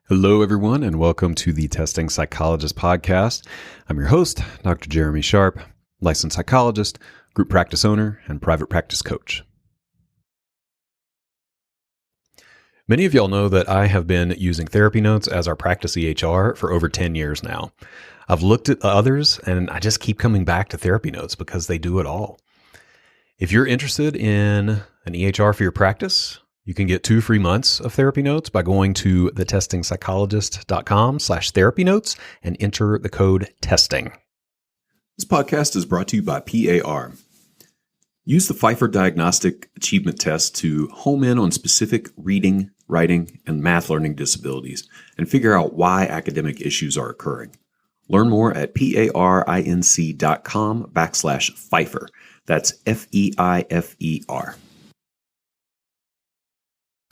Hello, everyone, and welcome to the Testing Psychologist podcast. I'm your host, Dr. Jeremy Sharp, licensed psychologist, group practice owner, and private practice coach. Many of y'all know that I have been using therapy notes as our practice EHR for over 10 years now. I've looked at others, and I just keep coming back to therapy notes because they do it all. If you're interested in an EHR for your practice, you can get 2 free months of therapy notes by going to thetestingpsychologist.com/therapy notes and enter the code TESTING. This podcast is brought to you by PAR. Use the Pfeiffer Diagnostic Achievement Test to home in on specific reading, writing, and math learning disabilities and figure out why academic issues are occurring. Learn more at parinc.com/Pfeiffer. That's FEIFER.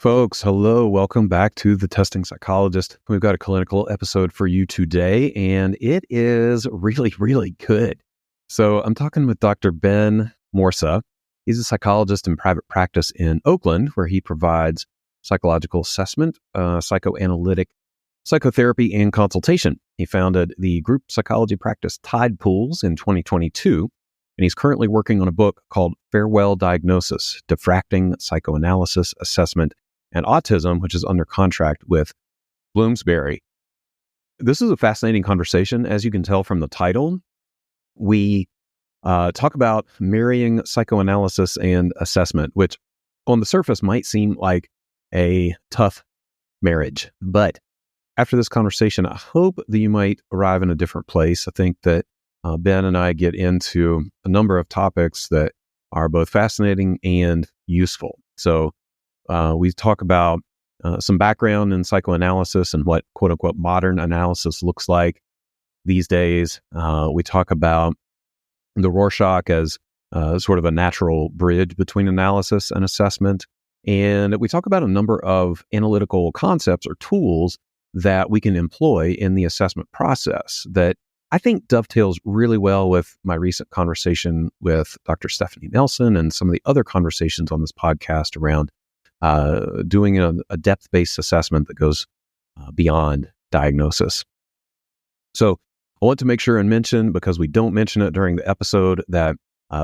Folks, hello. Welcome back to the Testing Psychologist. We've got a clinical episode for you today, and it is really, really good. So I'm talking with Dr. Ben Morsa. He's a psychologist in private practice in Oakland, where he provides psychological assessment, psychoanalytic, psychotherapy, and consultation. He founded the group psychology practice Tide Pools in 2022, and he's currently working on a book called Farewell Diagnosis, Diffracting Psychoanalysis, Assessment, and Autism, which is under contract with Bloomsbury. This is a fascinating conversation. As you can tell from the title, we talk about marrying psychoanalysis and assessment, which on the surface might seem like a tough marriage. But after this conversation, I hope that you might arrive in a different place. I think that Ben and I get into a number of topics that are both fascinating and useful. So we talk about some background in psychoanalysis and what quote unquote modern analysis looks like these days. We talk about the Rorschach as sort of a natural bridge between analysis and assessment. And we talk about a number of analytical concepts or tools that we can employ in the assessment process that I think dovetails really well with my recent conversation with Dr. Stephanie Nelson and some of the other conversations on this podcast around doing a depth-based assessment that goes beyond diagnosis. So I want to make sure and mention, because we don't mention it during the episode, that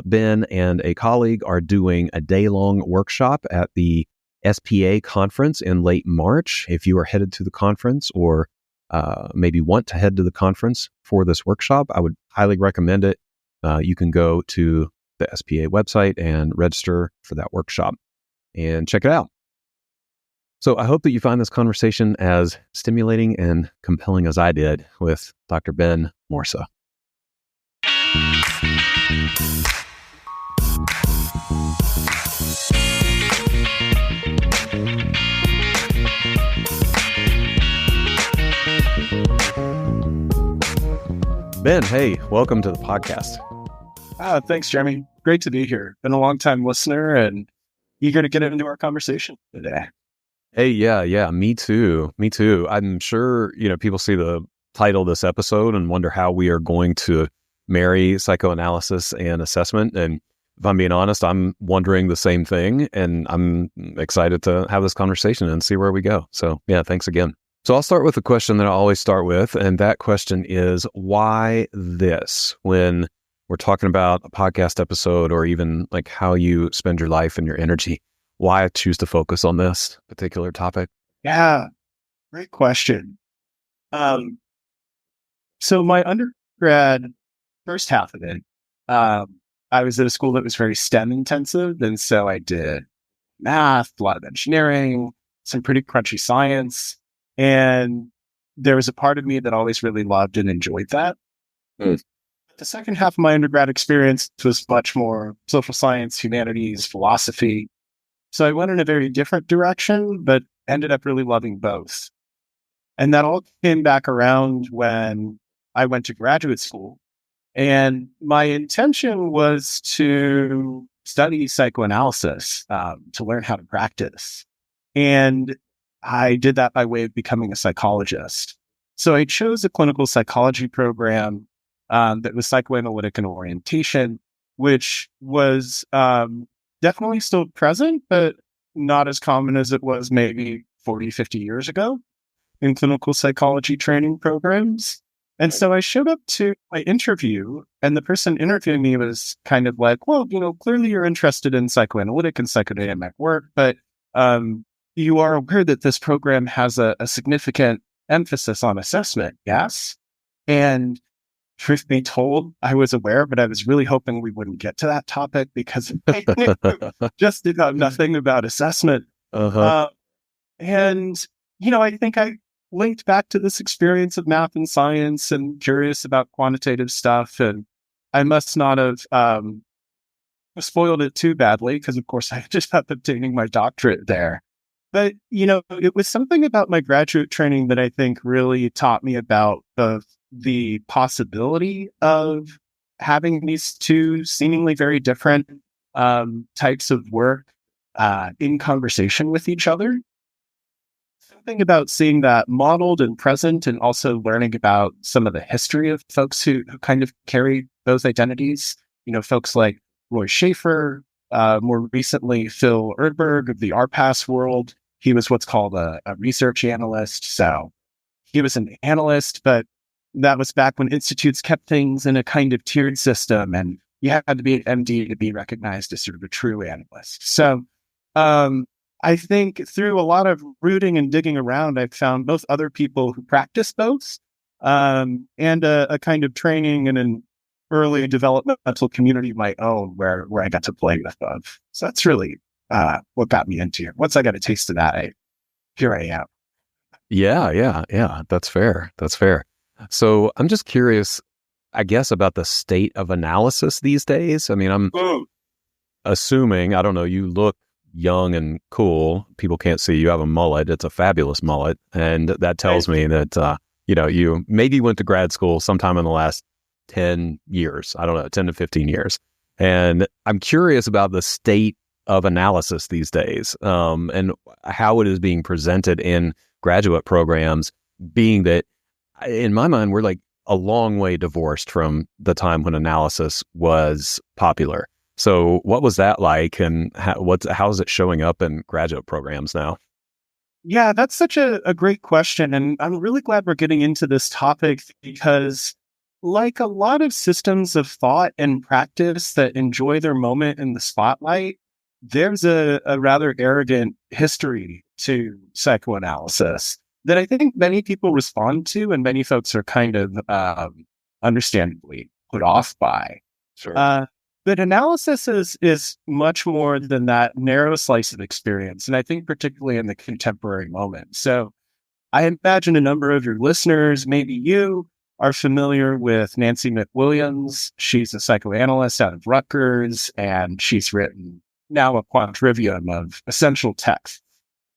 Ben and a colleague are doing a day-long workshop at the SPA conference in late March. If you are headed to the conference or maybe want to head to the conference for this workshop, I would highly recommend it. You can go to the SPA website and register for that workshop and check it out. So I hope that you find this conversation as stimulating and compelling as I did with Dr. Ben Morsa. Ben, hey, welcome to the podcast. Thanks, Jeremy. Great to be here. Been a long time listener and eager to get into our conversation today. Hey, yeah, me too. I'm sure, people see the title of this episode and wonder how we are going to marry psychoanalysis and assessment. And if I'm being honest, I'm wondering the same thing, and I'm excited to have this conversation and see where we go. So yeah, thanks again. So I'll start with the question that I always start with, and that question is, why this? When we're talking about a podcast episode or even like how you spend your life and your energy, why choose to focus on this particular topic? Yeah, great question. So my undergrad, first half of it, I was at a school that was very STEM intensive. And so I did math, a lot of engineering, some pretty crunchy science. And there was a part of me that always really loved and enjoyed that. The second half of my undergrad experience was much more social science, humanities, philosophy. So I went in a very different direction, but ended up really loving both. And that all came back around when I went to graduate school. And my intention was to study psychoanalysis, to learn how to practice. And I did that by way of becoming a psychologist. So I chose a clinical psychology program that was psychoanalytic in orientation, which was definitely still present, but not as common as it was maybe 40, 50 years ago. in clinical psychology training programs. And so I showed up to my interview, and the person interviewing me was kind of like, well, clearly you're interested in psychoanalytic and psychodynamic work, but you are aware that this program has a significant emphasis on assessment, yes? And truth be told, I was aware, but I was really hoping we wouldn't get to that topic because I knew just did nothing about assessment. Uh-huh. And, I think I linked back to this experience of math and science and curious about quantitative stuff. And I must not have spoiled it too badly because, of course, I just up obtaining my doctorate there. But, it was something about my graduate training that I think really taught me about the possibility of having these two seemingly very different types of work in conversation with each other. Something about seeing that modeled and present, and also learning about some of the history of folks who kind of carry those identities. Folks like Roy Schaefer, more recently Phil Erdberg of the RPAS world. He was what's called a research analyst. So he was an analyst, but that was back when institutes kept things in a kind of tiered system, and you had to be an MD to be recognized as sort of a true analyst. So I think through a lot of rooting and digging around, I've found both other people who practice both and a kind of training and an early developmental community of my own where I got to play with both. So that's really what got me into it. Once I got a taste of that, here I am. Yeah. That's fair. So I'm just curious, I guess, about the state of analysis these days. I mean, I'm assuming, I don't know, you look young and cool. People can't see you have a mullet. It's a fabulous mullet. And that tells me that, you maybe went to grad school sometime in the last 10 years. I don't know, 10 to 15 years. And I'm curious about the state of analysis these days and how it is being presented in graduate programs, being that in my mind, we're like a long way divorced from the time when analysis was popular. So what was that like, and how is it showing up in graduate programs now? Yeah, that's such a great question. And I'm really glad we're getting into this topic because, like a lot of systems of thought and practice that enjoy their moment in the spotlight, there's a rather arrogant history to psychoanalysis that I think many people respond to, and many folks are kind of understandably put off by. Sure. But analysis is much more than that narrow slice of experience, and I think particularly in the contemporary moment. So I imagine a number of your listeners, maybe you, are familiar with Nancy McWilliams. She's a psychoanalyst out of Rutgers, and she's written now a quadrivium of essential texts.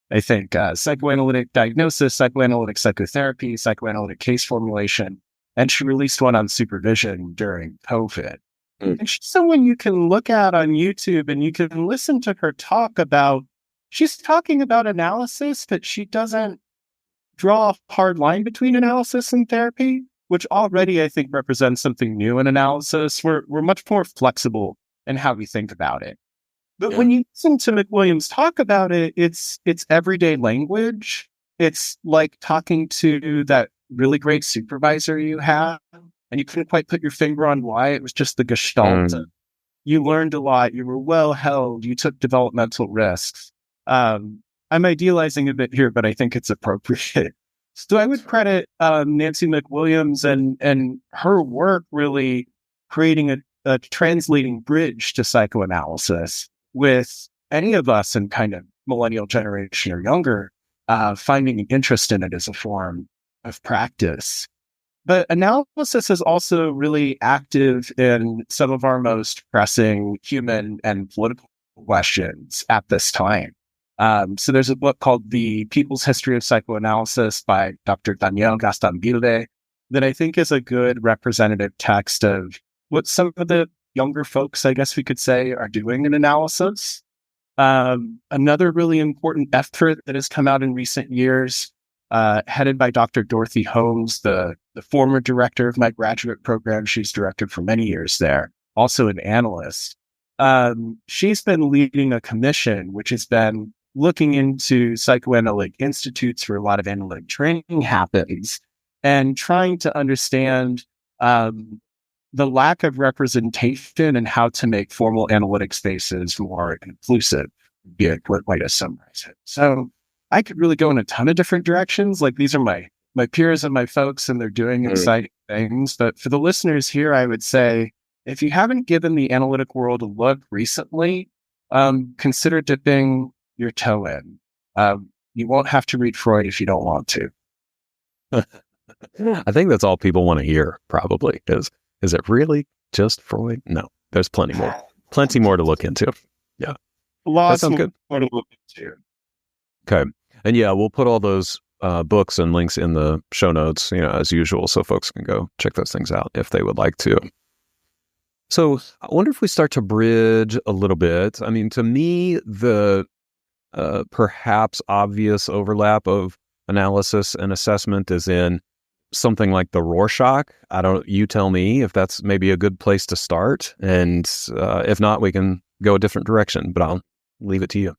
I think psychoanalytic diagnosis, psychoanalytic psychotherapy, psychoanalytic case formulation, and she released one on supervision during COVID. And she's someone you can look at on YouTube and you can listen to her talk about, she's talking about analysis, but she doesn't draw a hard line between analysis and therapy, which already I think represents something new in analysis. We're much more flexible in how we think about it. But when you listen to McWilliams talk about it, it's everyday language. It's like talking to that really great supervisor you have, and you couldn't quite put your finger on why. It was just the gestalt. You learned a lot. You were well held. You took developmental risks. I'm idealizing a bit here, but I think it's appropriate. So I would credit Nancy McWilliams and her work really creating a translating bridge to psychoanalysis with any of us in kind of millennial generation or younger, finding an interest in it as a form of practice. But analysis is also really active in some of our most pressing human and political questions at this time. So there's a book called The People's History of Psychoanalysis by Dr. Daniel Gastambide that I think is a good representative text of what some of the younger folks, I guess we could say, are doing in analysis. Another really important effort that has come out in recent years, headed by Dr. Dorothy Holmes, the former director of my graduate program. She's directed for many years there, also an analyst. She's been leading a commission which has been looking into psychoanalytic institutes where a lot of analytic training happens and trying to understand the lack of representation and how to make formal analytic spaces more inclusive, be a good way to summarize it. So I could really go in a ton of different directions. Like these are my peers and my folks, and they're doing exciting things. But for the listeners here, I would say, if you haven't given the analytic world a look recently, consider dipping your toe in. You won't have to read Freud if you don't want to. I think that's all people want to hear, probably. Is it really just Freud? No, there's plenty more to look into. Yeah. Lots that sounds good. More to look into. Okay. And yeah, we'll put all those books and links in the show notes, as usual, so folks can go check those things out if they would like to. So I wonder if we start to bridge a little bit. I mean, to me, the perhaps obvious overlap of analysis and assessment is in something like the Rorschach. You tell me if that's maybe a good place to start. And if not, we can go a different direction, but I'll leave it to you.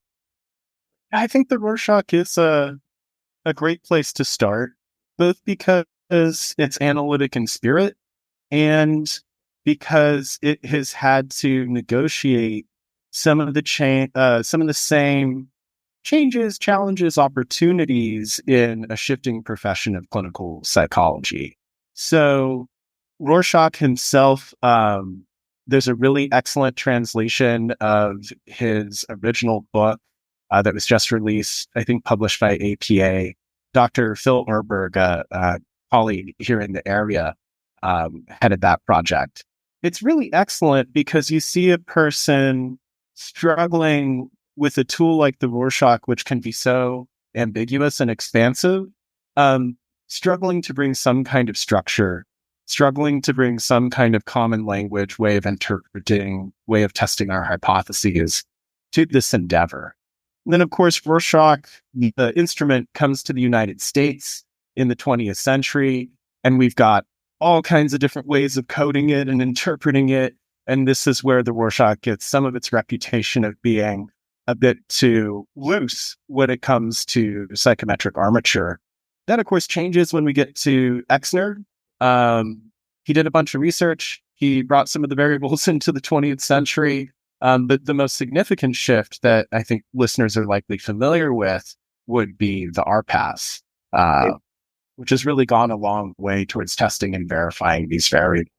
I think the Rorschach is a great place to start, both because it's analytic in spirit and because it has had to negotiate some of the same changes, challenges, opportunities in a shifting profession of clinical psychology. So Rorschach himself, there's a really excellent translation of his original book that was just released, I think published by APA. Dr. Phil Urberg, a colleague here in the area, headed that project. It's really excellent because you see a person struggling with a tool like the Rorschach, which can be so ambiguous and expansive, struggling to bring some kind of structure, struggling to bring some kind of common language, way of interpreting, way of testing our hypotheses to this endeavor. And then, of course, Rorschach, the instrument, comes to the United States in the 20th century, and we've got all kinds of different ways of coding it and interpreting it. And this is where the Rorschach gets some of its reputation of being a bit too loose when it comes to psychometric armature. That, of course, changes when we get to Exner. He did a bunch of research. He brought some of the variables into the 20th century. But the most significant shift that I think listeners are likely familiar with would be the RPAS, which has really gone a long way towards testing and verifying these variables.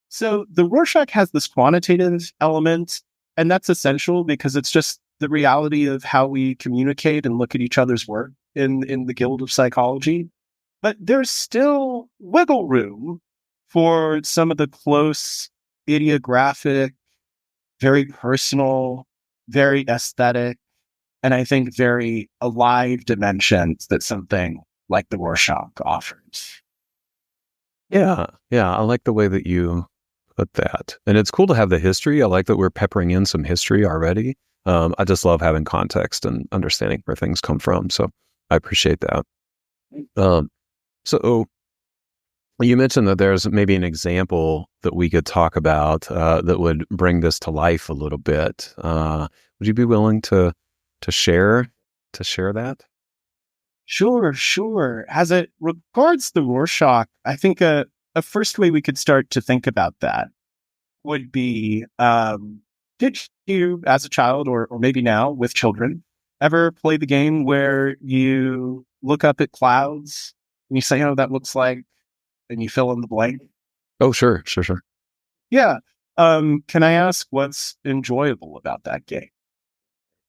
So the Rorschach has this quantitative element, and that's essential because it's just the reality of how we communicate and look at each other's work in the Guild of Psychology. But there's still wiggle room for some of the close, ideographic, very personal, very aesthetic, and I think very alive dimensions that something like the Rorschach offers. Yeah. I like the way that you put that. And it's cool to have the history. I like that we're peppering in some history already. I just love having context and understanding where things come from. So I appreciate that. So you mentioned that there's maybe an example that we could talk about that would bring this to life a little bit. Would you be willing to share that? Sure. As it regards the Rorschach, I think a first way we could start to think about that would be, did you, as a child, or maybe now with children, ever play the game where you look up at clouds and you say, oh, that looks like, and you fill in the blank? Oh, sure. Yeah. Can I ask what's enjoyable about that game?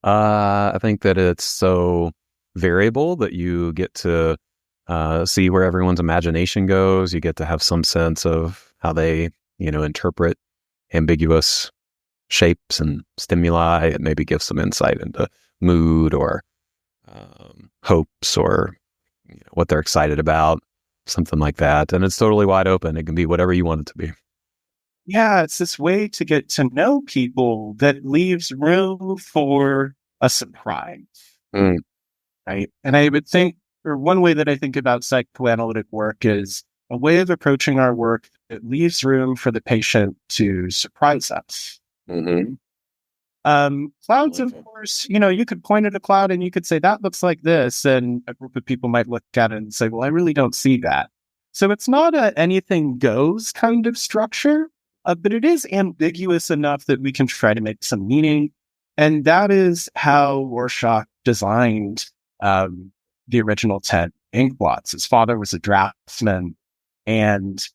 I think that it's so variable that you get to see where everyone's imagination goes. You get to have some sense of how they, interpret ambiguous shapes and stimuli. It maybe gives some insight into mood or hopes or what they're excited about, something like that. And it's totally wide open. It can be whatever you want it to be. Yeah, it's this way to get to know people that leaves room for a surprise. Right. And I would think, or one way that I think about psychoanalytic work is a way of approaching our work that leaves room for the patient to surprise us. Mm-hmm. Clouds, of course, you could point at a cloud and you could say, that looks like this. And a group of people might look at it and say, well, I really don't see that. So it's not a anything goes kind of structure, but it is ambiguous enough that we can try to make some meaning. And that is how Rorschach designed the original 10 ink blots. His father was a draftsman, and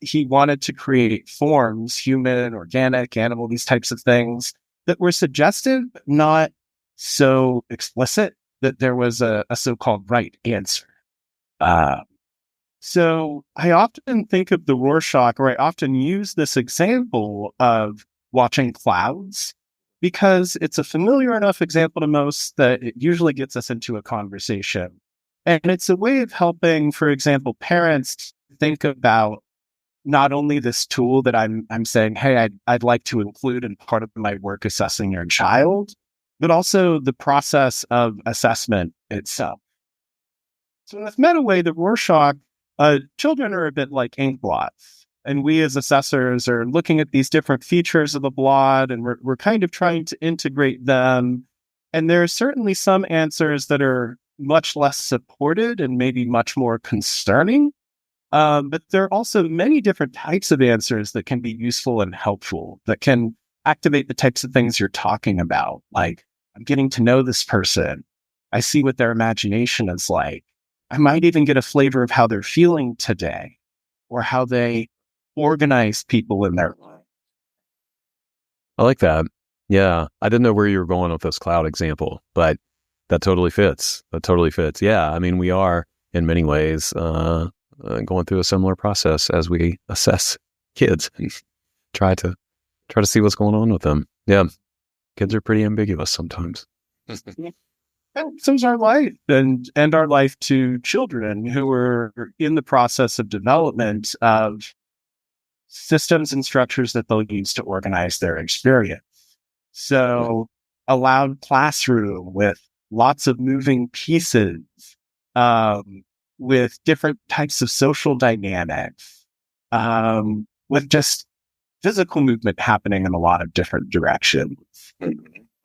he wanted to create forms, human, organic, animal, these types of things that were suggestive, but not so explicit that there was a so-called right answer. So I often think of the Rorschach, or I often use this example of watching clouds, because it's a familiar enough example to most that it usually gets us into a conversation. And it's a way of helping, for example, parents think about not only this tool that I'm saying, hey, I'd like to include in part of my work assessing your child, but also the process of assessment itself. So in this meta way, the Rorschach, children are a bit like ink blots. And we as assessors are looking at these different features of the blot, and we're kind of trying to integrate them. And there are certainly some answers that are much less supported and maybe much more concerning. But there are also many different types of answers that can be useful and helpful, that can activate the types of things you're talking about. Like, I'm getting to know this person. I see what their imagination is like. I might even get a flavor of how they're feeling today, or how they organize people in their life. I like that. Yeah. I didn't know where you were going with this cloud example, but that totally fits. Yeah. I mean, we are in many ways going through a similar process as we assess kids and try to see what's going on with them. Yeah. Kids are pretty ambiguous sometimes. And so is our life, and our life to children who are in the process of development of systems and structures that they'll use to organize their experience. So a loud classroom with lots of moving pieces, with different types of social dynamics, with just physical movement happening in a lot of different directions. A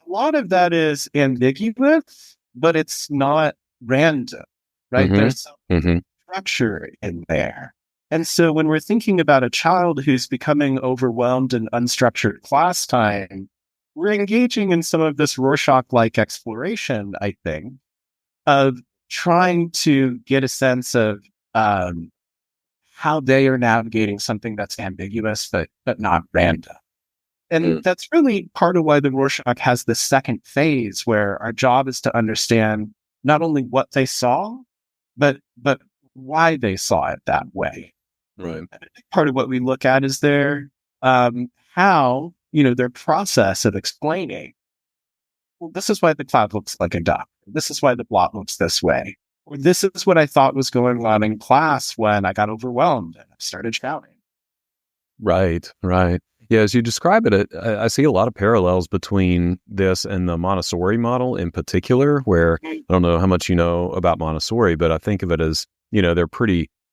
lot of that is ambiguous, but it's not random, right? There's some structure in there. And so when we're thinking about a child who's becoming overwhelmed in unstructured class time, we're engaging in some of this Rorschach-like exploration, I think, of trying to get a sense of how they are navigating something that's ambiguous, but not random. And that's really part of why the Rorschach has this second phase, where our job is to understand not only what they saw, but why they saw it that way. Right. And I think part of what we look at is their their process of explaining, well, this is why the cloud looks like a duck. This is why the blot looks this way. Or this is what I thought was going on in class when I got overwhelmed and I started shouting. Right. Yeah, as you describe it, I see a lot of parallels between this and the Montessori model in particular, where I don't know how much you know about Montessori, but I think of it as,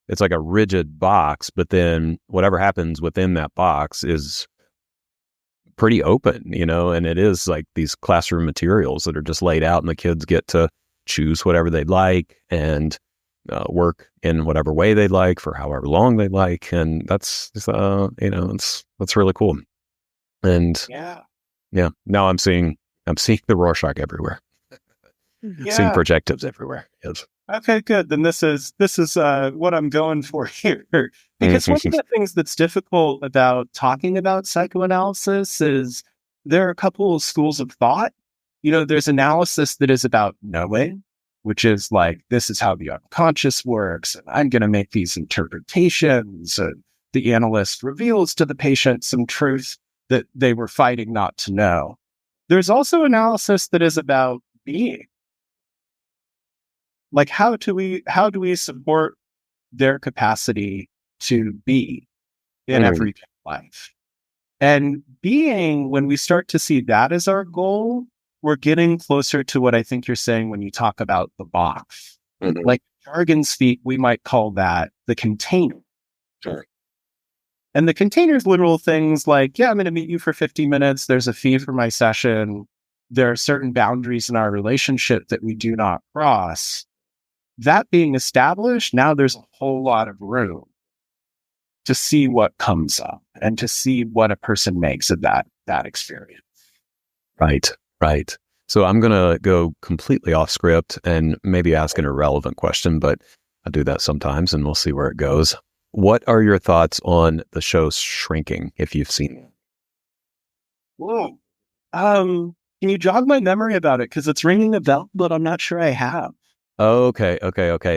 it's like a rigid box, but then whatever happens within that box is pretty open, and it is like these classroom materials that are just laid out, and the kids get to choose whatever they'd like and work in whatever way they'd like for however long they'd like. And that's really cool. And now I'm seeing the Rorschach everywhere. Seeing projectives everywhere. Yes. Okay, good. Then this is what I'm going for here. Because one of the things that's difficult about talking about psychoanalysis is there are a couple of schools of thought. There's analysis that is about knowing, which is like, this is how the unconscious works, and I'm going to make these interpretations. And the analyst reveals to the patient some truth that they were fighting not to know. There's also analysis that is about being. Like, how do we support their capacity to be in everyday life? And being, when we start to see that as our goal, we're getting closer to what I think you're saying when you talk about the box. Like jargon speak, we might call that the container. Sure. And the containers literal things like, yeah, I'm going to meet you for 50 minutes. There's a fee for my session. There are certain boundaries in our relationship that we do not cross. That being established, now there's a whole lot of room to see what comes up and to see what a person makes of that experience. Right, right. So I'm going to go completely off script and maybe ask an irrelevant question, but I do that sometimes and we'll see where it goes. What are your thoughts on the show Shrinking, if you've seen it? Whoa. Can you jog my memory about it? Because it's ringing a bell, but I'm not sure I have. Okay.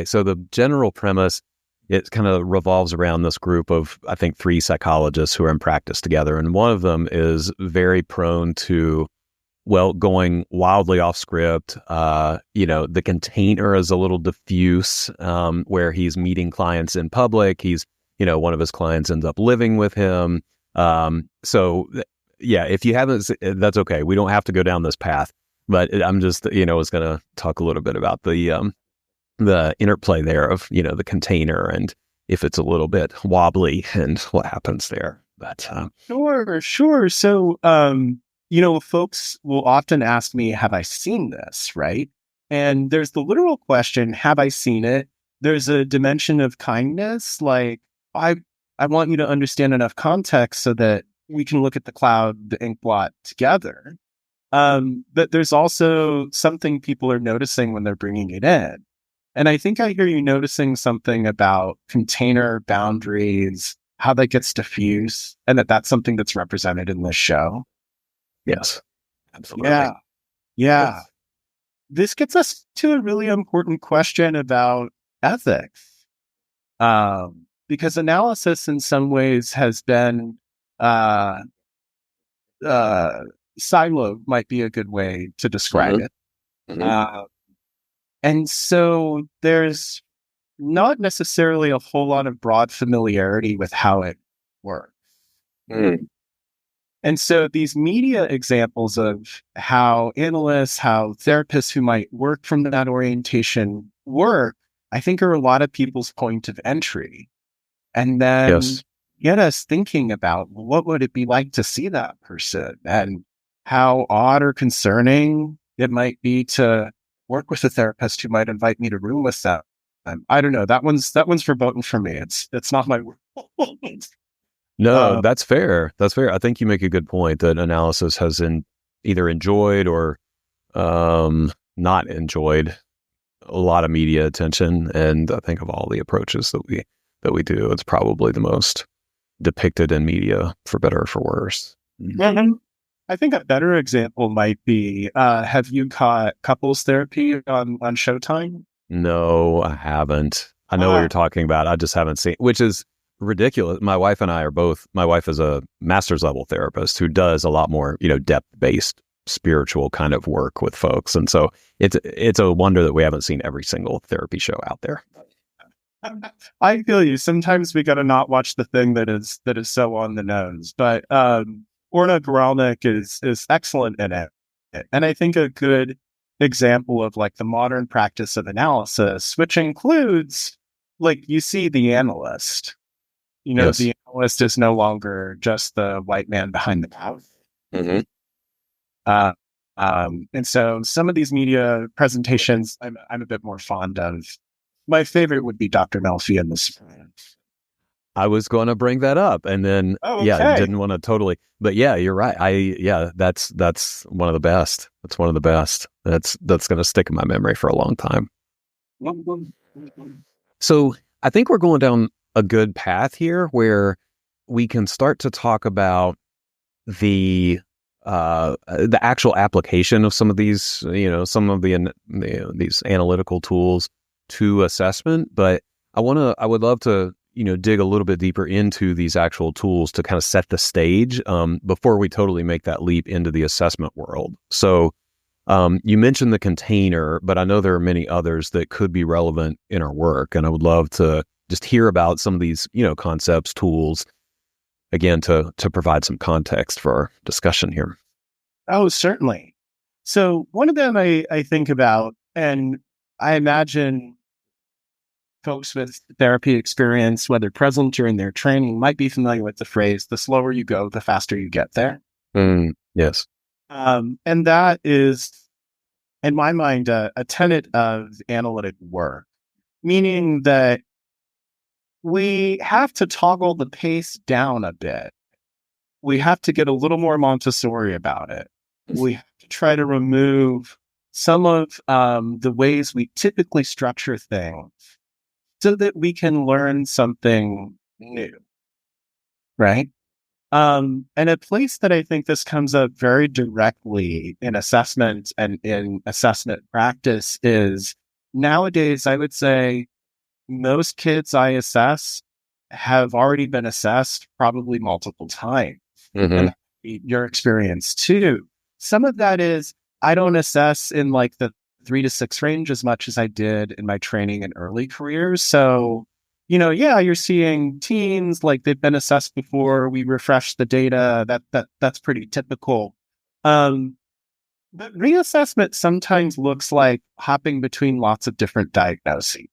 So the general premise, it kind of revolves around this group of, I think, 3 psychologists who are in practice together. And one of them is very prone to, well, going wildly off script. The container is a little diffuse, where he's meeting clients in public. One of his clients ends up living with him. If you haven't, that's okay. We don't have to go down this path. But I'm just, was going to talk a little bit about the interplay there of, the container and if it's a little bit wobbly and what happens there. But Sure. So, folks will often ask me, have I seen this? Right. And there's the literal question, have I seen it? There's a dimension of kindness. Like, I want you to understand enough context so that we can look at the cloud, the ink blot together. But there's also something people are noticing when they're bringing it in. And I think I hear you noticing something about container boundaries, how that gets diffused, and that's something that's represented in this show. yes, absolutely. Yeah. Yes. This gets us to a really important question about ethics. Because analysis in some ways has been siloed, might be a good way to describe it. Mm-hmm. And so there's not necessarily a whole lot of broad familiarity with how it works. Mm. And so these media examples of how analysts, how therapists who might work from that orientation work, I think are a lot of people's point of entry. And then get us thinking about what would it be like to see that person and how odd or concerning it might be to work with a therapist who might invite me to room with them. I don't know. That one's verboten for me. It's not my world. No, that's fair. That's fair. I think you make a good point that analysis has either enjoyed or not enjoyed a lot of media attention. And I think of all the approaches that we do, it's probably the most depicted in media, for better or for worse. Mm-hmm. I think a better example might be, have you caught couples therapy on Showtime? No, I haven't. I know what you're talking about. I just haven't seen, which is ridiculous. My wife and I are both, my wife is a master's level therapist who does a lot more, depth-based spiritual kind of work with folks. And so it's a wonder that we haven't seen every single therapy show out there. I feel you. Sometimes we got to not watch the thing that is so on the nose, but, Orna Guralnick is excellent in it. And I think a good example of like the modern practice of analysis, which includes like you see the analyst, yes. The analyst is no longer just the white man behind the counter. Mm-hmm. And so some of these media presentations I'm a bit more fond of. My favorite would be Dr. Melfi in this. I was going to bring that up, and then didn't want to totally. But yeah, you're right. That's one of the best. That's one of the best. That's going to stick in my memory for a long time. So I think we're going down a good path here, where we can start to talk about the actual application of some of these, some of these analytical tools to assessment. But I would love to, dig a little bit deeper into these actual tools to kind of set the stage before we totally make that leap into the assessment world. So you mentioned the container, but I know there are many others that could be relevant in our work. And I would love to just hear about some of these, concepts, tools, again, to provide some context for our discussion here. Oh, certainly. So one of them I think about, and I imagine folks with therapy experience, whether present during their training, might be familiar with the phrase, the slower you go, the faster you get there. Yes. And that is, in my mind, a tenet of analytic work, meaning that we have to toggle the pace down a bit. We have to get a little more Montessori about it. We have to try to remove some of the ways we typically structure things so that we can learn something new, right? And a place that I think this comes up very directly in assessment and in assessment practice is nowadays, I would say most kids I assess have already been assessed probably multiple times. And your experience too. Some of that is I don't assess in like the 3 to 6 range as much as I did in my training and early careers. So, you're seeing teens like they've been assessed before. We refresh the data. That's pretty typical. But reassessment sometimes looks like hopping between lots of different diagnoses.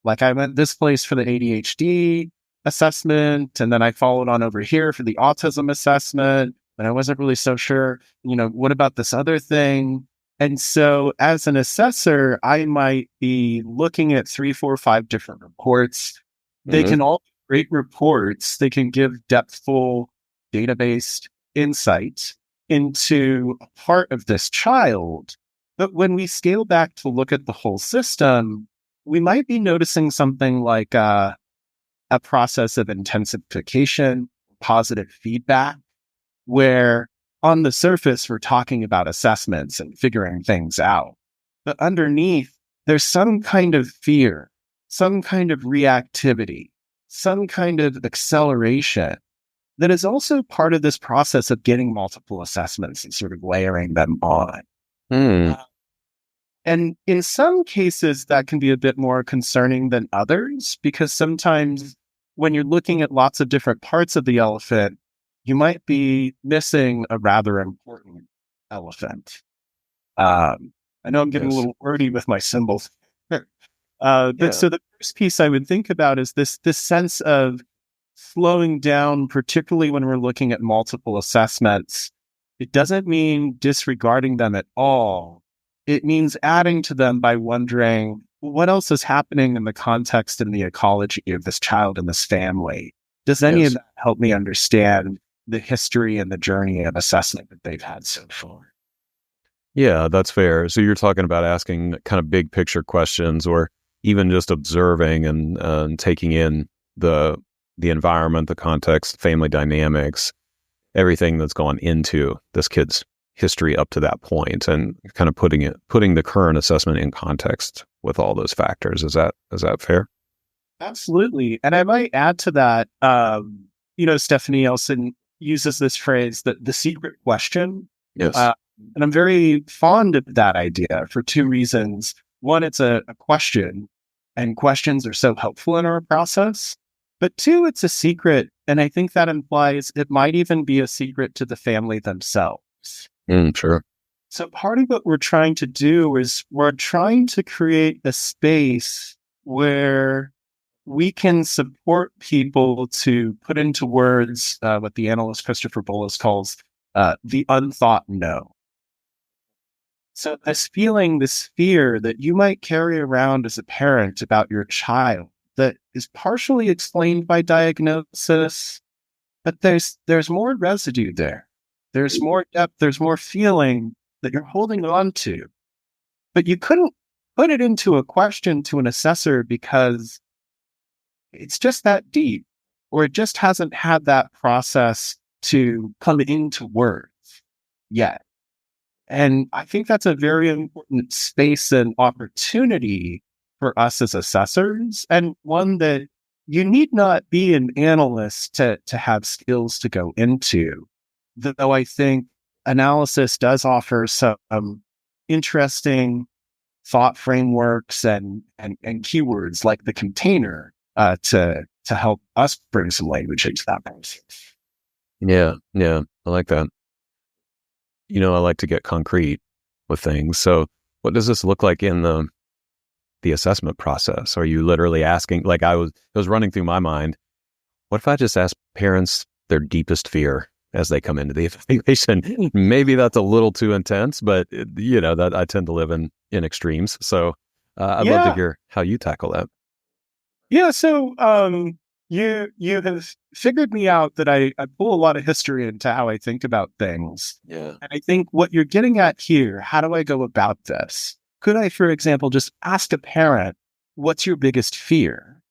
Like I went this place for the ADHD assessment, and then I followed on over here for the autism assessment, but I wasn't really so sure, what about this other thing? And so as an assessor, I might be looking at 3, 4, 5 different reports. They can all be great reports. They can give depthful, data-based insight into a part of this child. But when we scale back to look at the whole system, we might be noticing something like a process of intensification, positive feedback, where on the surface, we're talking about assessments and figuring things out. But underneath, there's some kind of fear, some kind of reactivity, some kind of acceleration that is also part of this process of getting multiple assessments and sort of layering them on. And in some cases, that can be a bit more concerning than others, because sometimes when you're looking at lots of different parts of the elephant, you might be missing a rather important elephant. I know I'm getting a little wordy with my symbols. But so the first piece I would think about is this sense of slowing down, particularly when we're looking at multiple assessments. It doesn't mean disregarding them at all. It means adding to them by wondering, what else is happening in the context and the ecology of this child and this family? Does any of that help me understand the history and the journey of assessment that they've had so far? Yeah, that's fair. So you're talking about asking kind of big picture questions, or even just observing and taking in the environment, the context, family dynamics, everything that's gone into this kid's history up to that point, and kind of putting the current assessment in context with all those factors. Is that fair? Absolutely. And I might add to that, Stephanie Elson uses this phrase, the secret question. Yes. And I'm very fond of that idea for 2 reasons. One, it's a question, and questions are so helpful in our process. But 2, it's a secret. And I think that implies it might even be a secret to the family themselves. Sure. So part of what we're trying to do is we're trying to create a space where we can support people to put into words what the analyst Christopher Bullis calls the unthought no. So this feeling, this fear that you might carry around as a parent about your child that is partially explained by diagnosis, but there's more residue there. There's more depth, there's more feeling that you're holding on to. But you couldn't put it into a question to an assessor because it's just that deep, or it just hasn't had that process to come into words yet. And I think that's a very important space and opportunity for us as assessors, and one that you need not be an analyst to have skills to go into. Though I think analysis does offer some interesting thought frameworks and keywords like the container to help us bring some language into that process. Yeah, I like that. I like to get concrete with things. So what does this look like in the the assessment process? Are you literally asking, like it was running through my mind, what if I just ask parents their deepest fear as they come into the evaluation? Maybe that's a little too intense, but that I tend to live in extremes. So I'd love to hear how you tackle that. Yeah. So you have figured me out that I pull a lot of history into how I think about things. Yeah. And I think what you're getting at here, how do I go about this? Could I, for example, just ask a parent, what's your biggest fear?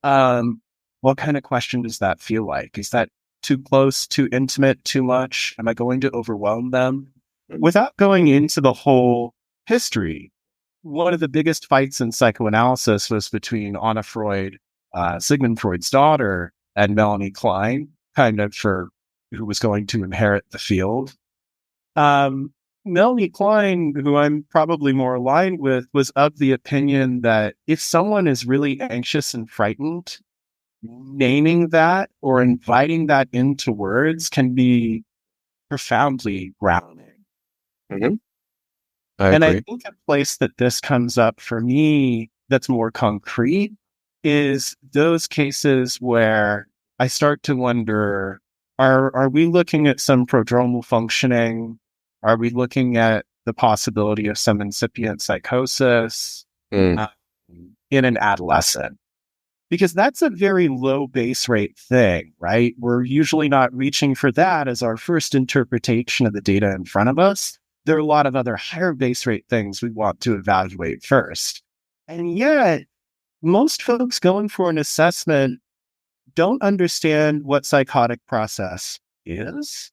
What kind of question does that feel like? Is that too close, too intimate, too much? Am I going to overwhelm them? Without going into the whole history, one of the biggest fights in psychoanalysis was between Anna Freud, Sigmund Freud's daughter, and Melanie Klein, who was going to inherit the field. Melanie Klein, who I'm probably more aligned with, was of the opinion that if someone is really anxious and frightened, naming that or inviting that into words can be profoundly grounding. Mm-hmm. I think a place that this comes up for me that's more concrete is those cases where I start to wonder, are we looking at some prodromal functioning? Are we looking at the possibility of some incipient psychosis in an adolescent? Because that's a very low base rate thing, right? We're usually not reaching for that as our first interpretation of the data in front of us. There are a lot of other higher base rate things we want to evaluate first. And yet, most folks going for an assessment don't understand what psychotic process is.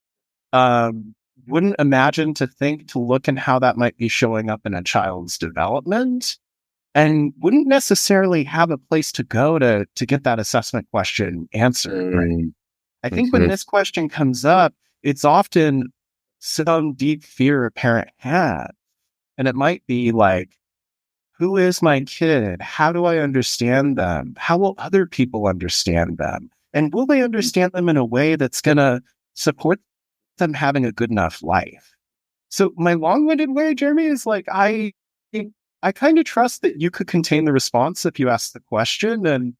Wouldn't imagine to look and how that might be showing up in a child's development, and wouldn't necessarily have a place to go to get that assessment question answered. Right? I think when this question comes up, it's often some deep fear a parent had. And it might be like, who is my kid? How do I understand them? How will other people understand them? And will they understand them in a way that's going to support them having a good enough life? So my long-winded way, Jeremy, is like, I kind of trust that you could contain the response if you ask the question. And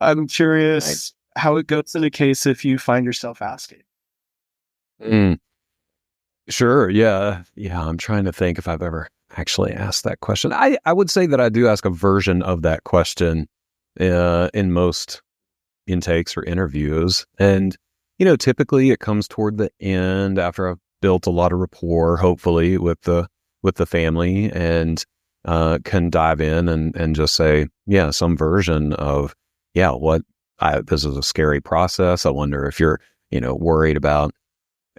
I'm curious how it goes in a case if you find yourself asking. Sure. Yeah. I'm trying to think if I've ever actually asked that question. I would say that I do ask a version of that question in most intakes or interviews. And, typically it comes toward the end after I've built a lot of rapport, hopefully, with the family, and can dive in and just say, some version of, this is a scary process. I wonder if you're, worried about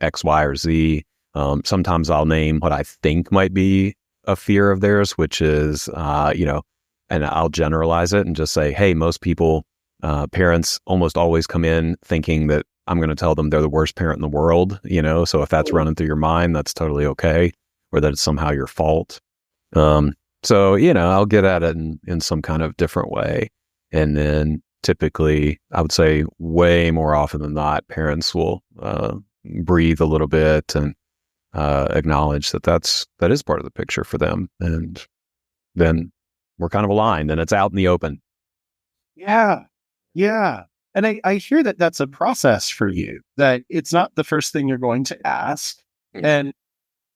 X, Y, or Z. Sometimes I'll name what I think might be a fear of theirs, which is, and I'll generalize it and just say, hey, most people, parents almost always come in thinking that I'm going to tell them they're the worst parent in the world, so if that's running through your mind, that's totally okay, or that it's somehow your fault. So, I'll get at it in some kind of different way. And then typically, I would say way more often than not, parents will breathe a little bit and acknowledge that is part of the picture for them. And then we're kind of aligned and it's out in the open. Yeah. And I hear that that's a process for you, that it's not the first thing you're going to ask. And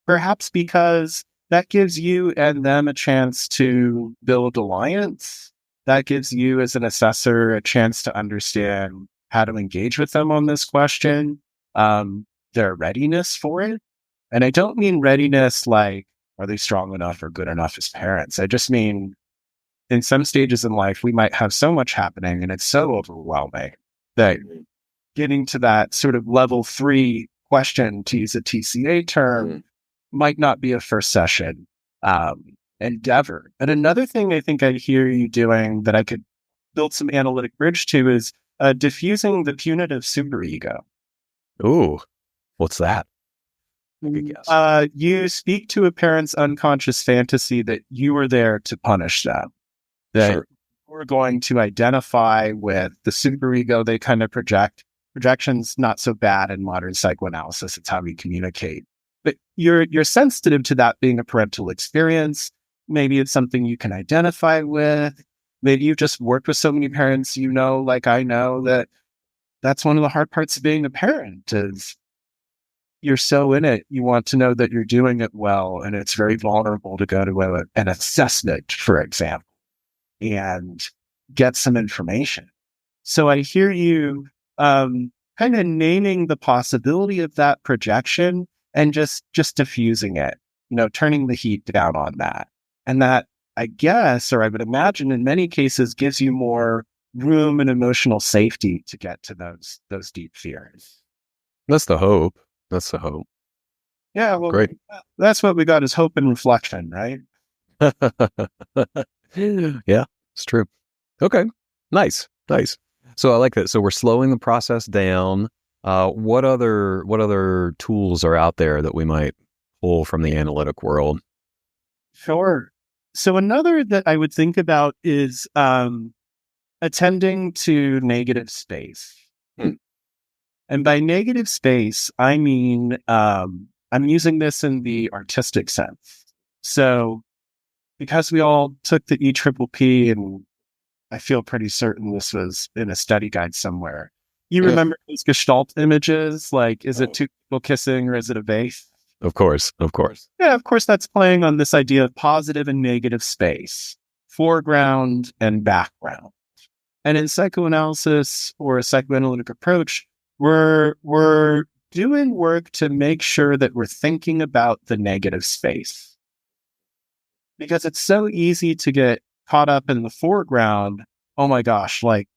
perhaps because that gives you and them a chance to build alliance. That gives you as an assessor a chance to understand how to engage with them on this question, their readiness for it. And I don't mean readiness like, are they strong enough or good enough as parents? I just mean in some stages in life, we might have so much happening and it's so overwhelming that getting to that sort of level 3 question, to use a TCA term, might not be a first session endeavor. And another thing I think I hear you doing that I could build some analytic bridge to is diffusing the punitive superego. Ooh, what's that? You speak to a parent's unconscious fantasy that you were there to punish them. That we're going to identify with the superego they kind of project. Projection's not so bad in modern psychoanalysis. It's how we communicate. But you're sensitive to that being a parental experience. Maybe it's something you can identify with. Maybe you've just worked with so many parents, like I know, that that's one of the hard parts of being a parent is you're so in it. You want to know that you're doing it well. And it's very vulnerable to go to an assessment, for example, and get some information. So I hear you kind of naming the possibility of that projection and just diffusing it, turning the heat down on that. And that, I guess, or I would imagine in many cases, gives you more room and emotional safety to get to those deep fears. That's the hope. That's the hope. Yeah, well, Great. That's what we got is hope and reflection, right? Yeah, it's true. Okay, nice. So I like that. So we're slowing the process down. What other tools are out there that we might pull from the analytic world? Sure. So another that I would think about is attending to negative space. And by negative space, I mean, I'm using this in the artistic sense. So because we all took the EPPP, and I feel pretty certain this was in a study guide somewhere. You remember those Gestalt images? Like, is it two people kissing or is it a vase? Of course. Yeah, of course, that's playing on this idea of positive and negative space, foreground and background. And in psychoanalysis or a psychoanalytic approach, we're doing work to make sure that we're thinking about the negative space. Because it's so easy to get caught up in the foreground. Oh my gosh, like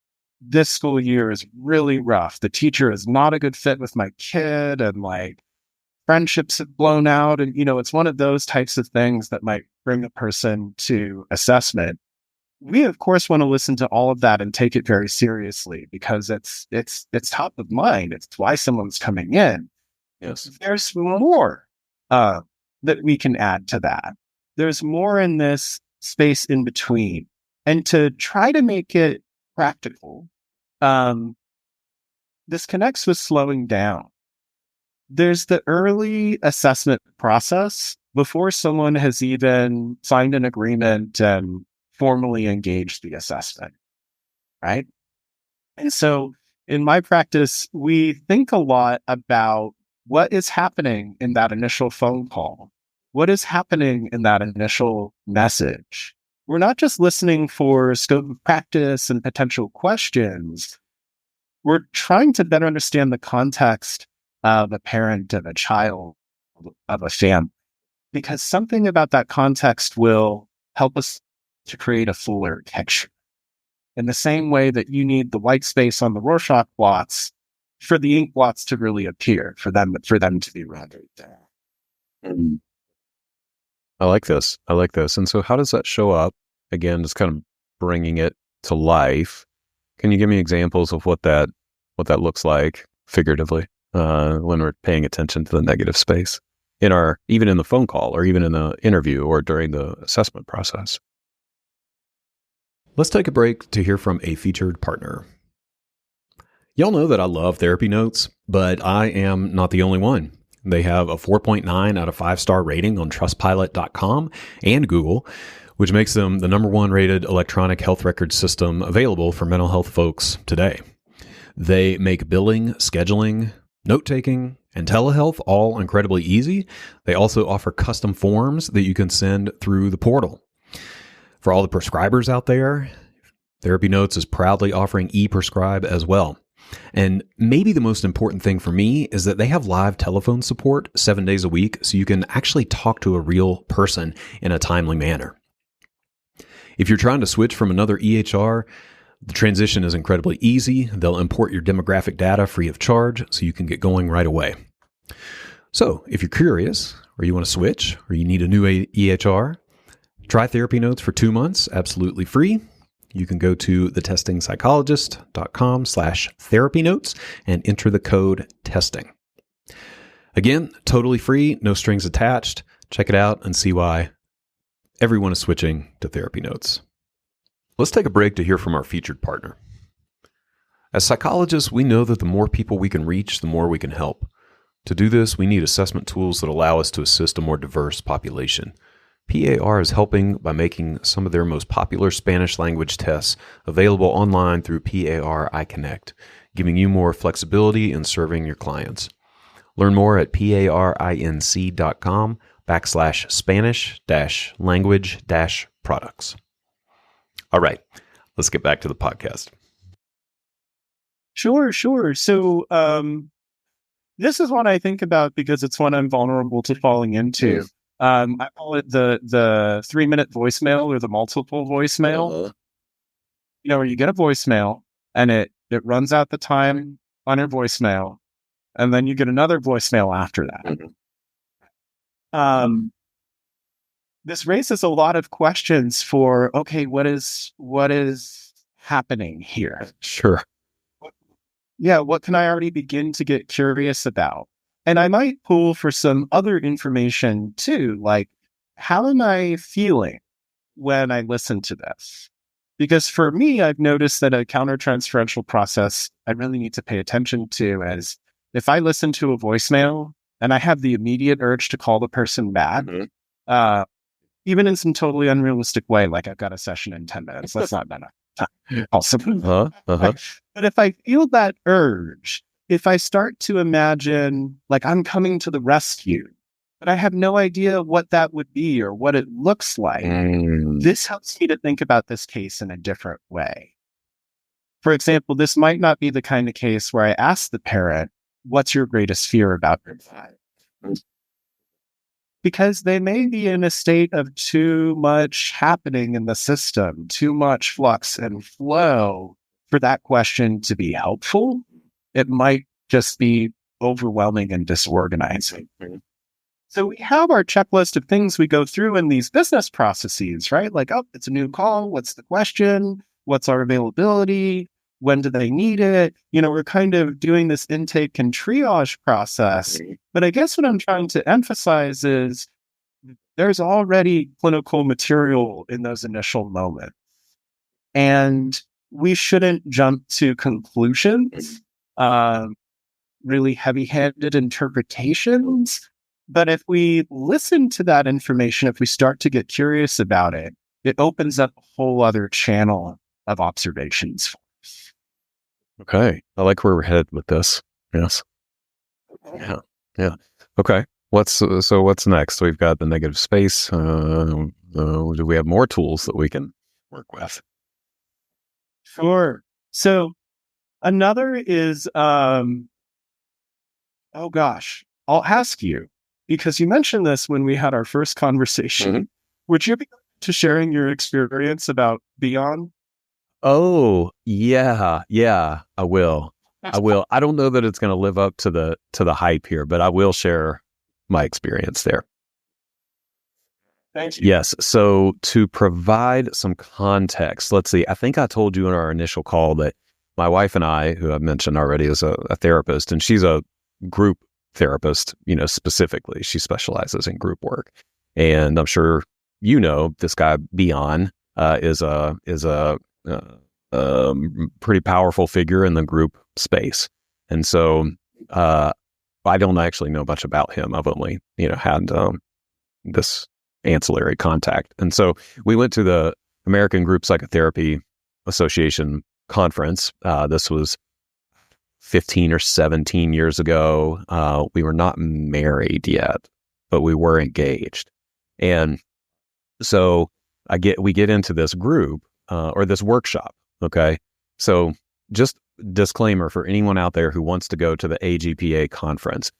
this school year is really rough. The teacher is not a good fit with my kid, and like friendships have blown out. And, it's one of those types of things that might bring a person to assessment. We, of course, want to listen to all of that and take it very seriously because it's top of mind. It's why someone's coming in. Yes. There's more that we can add to that. There's more in this space in between. And to try to make it practical, this connects with slowing down. There's the early assessment process before someone has even signed an agreement and formally engaged the assessment, right? And so in my practice, we think a lot about what is happening in that initial phone call. What is happening in that initial message? We're not just listening for scope of practice and potential questions. We're trying to better understand the context of a parent, of a child, of a family, because something about that context will help us to create a fuller picture. In the same way that you need the white space on the Rorschach plots for the ink blots to really appear, for them to be rendered there. I like this. And so how does that show up? Again, just kind of bringing it to life. Can you give me examples of what that looks like figuratively when we're paying attention to the negative space even in the phone call or even in the interview or during the assessment process? Let's take a break to hear from a featured partner. Y'all know that I love Therapy Notes, but I am not the only one. They have a 4.9 out of 5-star rating on trustpilot.com and Google, which makes them the #1 rated electronic health record system available for mental health folks today. They make billing, scheduling, note-taking, and telehealth all incredibly easy. They also offer custom forms that you can send through the portal. For all the prescribers out there, Therapy Notes is proudly offering e-prescribe as well. And maybe the most important thing for me is that they have live telephone support 7 days a week, so you can actually talk to a real person in a timely manner. If you're trying to switch from another EHR, the transition is incredibly easy. They'll import your demographic data free of charge, so you can get going right away. So if you're curious, or you want to switch, or you need a new EHR, try Therapy Notes for 2 months, absolutely free. You can go to thetestingpsychologist.com/therapy notes and enter the code TESTING. Again, totally free, no strings attached. Check it out and see why everyone is switching to Therapy Notes. Let's take a break to hear from our featured partner. As psychologists, we know that the more people we can reach, the more we can help. To do this, we need assessment tools that allow us to assist a more diverse population. PAR is helping by making some of their most popular Spanish language tests available online through PAR iConnect, giving you more flexibility in serving your clients. Learn more at parinc.com/Spanish-language-products. All right, let's get back to the podcast. Sure. So, this is one I think about because it's one I'm vulnerable to falling into. I call it the 3-minute voicemail or the multiple voicemail. Where you get a voicemail and it runs out the time on your voicemail, and then you get another voicemail after that. This raises a lot of questions for, okay, what is happening here? Sure. Yeah, what can I already begin to get curious about? And I might pull for some other information too, like how am I feeling when I listen to this? Because for me, I've noticed that a countertransferential process I really need to pay attention to is if I listen to a voicemail and I have the immediate urge to call the person back, even in some totally unrealistic way, like I've got a session in 10 minutes, that's not enough time. But if I feel that urge, if I start to imagine like I'm coming to the rescue, but I have no idea what that would be or what it looks like, this helps me to think about this case in a different way. For example, this might not be the kind of case where I ask the parent, what's your greatest fear about your child? Because they may be in a state of too much happening in the system, too much flux and flow for that question to be helpful. It might just be overwhelming and disorganizing. So we have our checklist of things we go through in these business processes, right? Like, oh, it's a new call. What's the question? What's our availability? When do they need it? We're kind of doing this intake and triage process. But I guess what I'm trying to emphasize is there's already clinical material in those initial moments. And we shouldn't jump to conclusions, really heavy-handed interpretations. But if we listen to that information, if we start to get curious about it, it opens up a whole other channel of observations for us. Okay. I like where we're headed with this. Yes. Yeah. Okay. What's next? We've got the negative space. Do we have more tools that we can work with? Sure. So another is, I'll ask you, because you mentioned this when we had our first conversation. Would you be open to sharing your experience about Beyond? Oh, yeah, I will. I don't know that it's going to live up to the hype here, but I will share my experience there. Thank you. Yes. So to provide some context, let's see. I think I told you in our initial call that my wife and I, who I've mentioned already, is a therapist, and she's a group therapist, specifically. She specializes in group work. And I'm sure this guy Beyond is a pretty powerful figure in the group space. And so I don't actually know much about him. I've only, had this ancillary contact. And so we went to the American Group Psychotherapy Association conference. This was 15 or 17 years ago. We were not married yet, but we were engaged. And so we get into this group or this workshop. Okay. So just disclaimer for anyone out there who wants to go to the AGPA conference.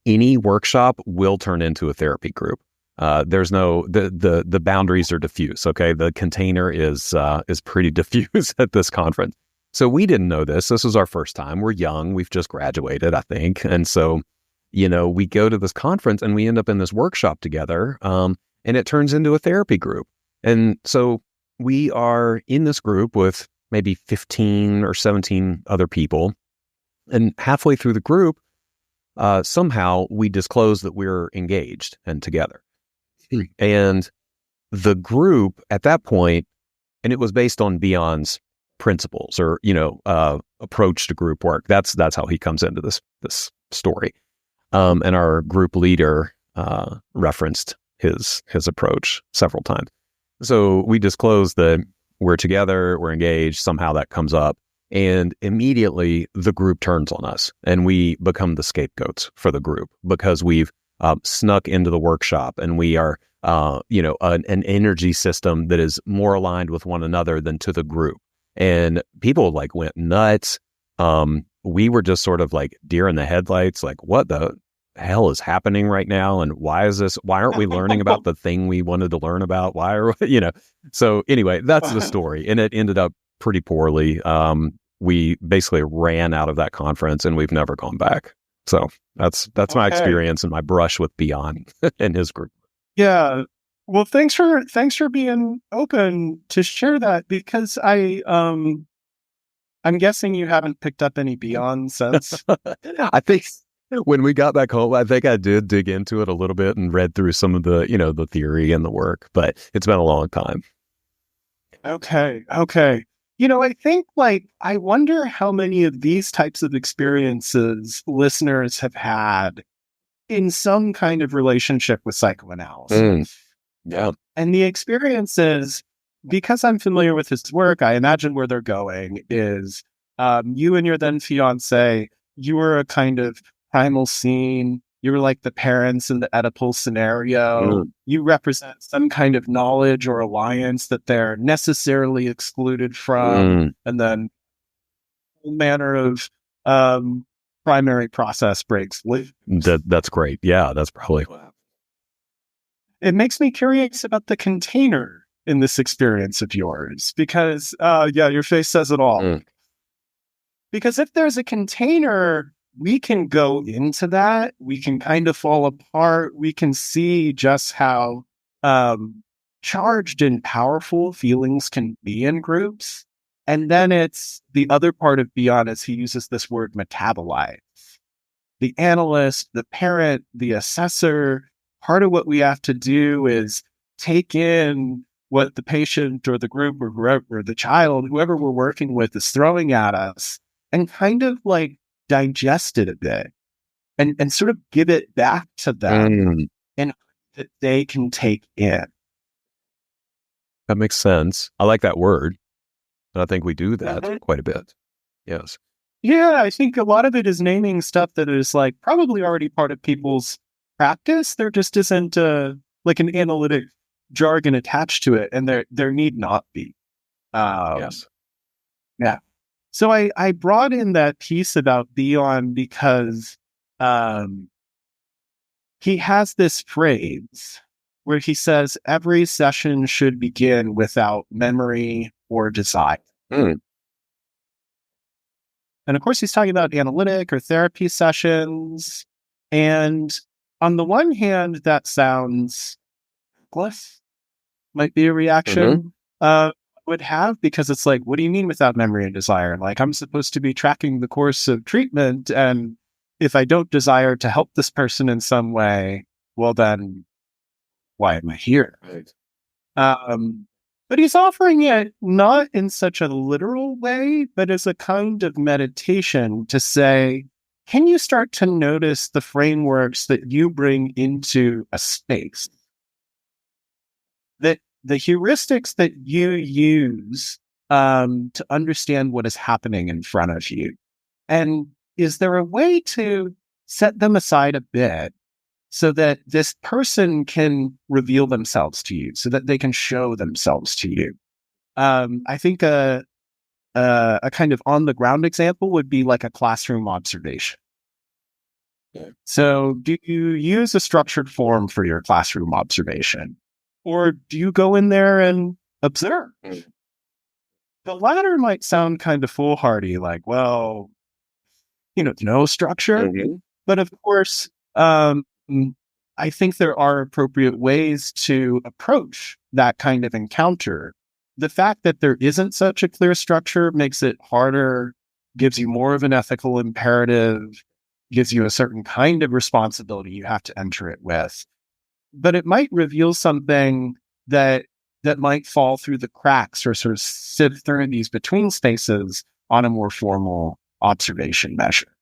Any workshop will turn into a therapy group. There's no, the boundaries are diffuse. Okay. The container is pretty diffuse at this conference. So we didn't know this. This was our first time. We're young. We've just graduated, I think. And so, we go to this conference and we end up in this workshop together. And it turns into a therapy group. And so we are in this group with maybe 15 or 17 other people. And halfway through the group, somehow we disclose that we're engaged and together. And the group at that point, and it was based on Beyond's principles or, approach to group work. That's how he comes into this story. And our group leader referenced his approach several times. So we disclose that we're together, we're engaged, somehow that comes up, and immediately the group turns on us and we become the scapegoats for the group because we've snuck into the workshop and we are, an energy system that is more aligned with one another than to the group. And people like went nuts. We were just sort of like deer in the headlights, like what the hell is happening right now? And why aren't we learning about the thing we wanted to learn about? Why are we, So anyway, that's the story. And it ended up pretty poorly. We basically ran out of that conference and we've never gone back. So that's my experience and my brush with Beyond and his group. Yeah. Well, thanks for being open to share that, because I'm guessing you haven't picked up any Beyond since. I think when we got back home, I think I did dig into it a little bit and read through some of the, the theory and the work, but it's been a long time. Okay. I think I wonder how many of these types of experiences listeners have had in some kind of relationship with psychoanalysis. Yeah. And the experiences, because I'm familiar with his work, I imagine where they're going is you and your then fiance, you were a kind of primal scene. You were like the parents in the Oedipal scenario. You represent some kind of knowledge or alliance that they're necessarily excluded from. And then all manner of primary process breaks loose. That's great. Yeah, that's probably what happened. It makes me curious about the container in this experience of yours, because, your face says it all. Because if there's a container, we can go into that. We can kind of fall apart. We can see just how charged and powerful feelings can be in groups. And then it's the other part of Beyond, as he uses this word metabolize. The analyst, the parent, the assessor, part of what we have to do is take in what the patient or the group or whoever, the child, whoever we're working with is throwing at us, and kind of digest it a bit and sort of give it back to them and that they can take in. That makes sense. I like that word. And I think we do that quite a bit. Yes. Yeah, I think a lot of it is naming stuff that is probably already part of people's practice. There just isn't an analytic jargon attached to it, and there need not be. Yes. Yeah. So I brought in that piece about Beyond because he has this phrase where he says every session should begin without memory or desire. And of course, he's talking about analytic or therapy sessions. And on the one hand, that sounds reckless, might be a reaction would have, because it's what do you mean without memory and desire? I'm supposed to be tracking the course of treatment, and if I don't desire to help this person in some way, well then why am I here? Right. But he's offering it not in such a literal way, but as a kind of meditation to say, can you start to notice the frameworks that you bring into a space? That the heuristics that you use to understand what is happening in front of you. And is there a way to set them aside a bit so that this person can reveal themselves to you, so that they can show themselves to you? I think a kind of on the ground example would be like a classroom observation. Okay. So do you use a structured form for your classroom observation? Or do you go in there and observe? The latter might sound kind of foolhardy, no structure. But of course, I think there are appropriate ways to approach that kind of encounter. The fact that there isn't such a clear structure makes it harder, gives you more of an ethical imperative, gives you a certain kind of responsibility you have to enter it with. But it might reveal something that might fall through the cracks or sort of sift through these between spaces on a more formal observation measure.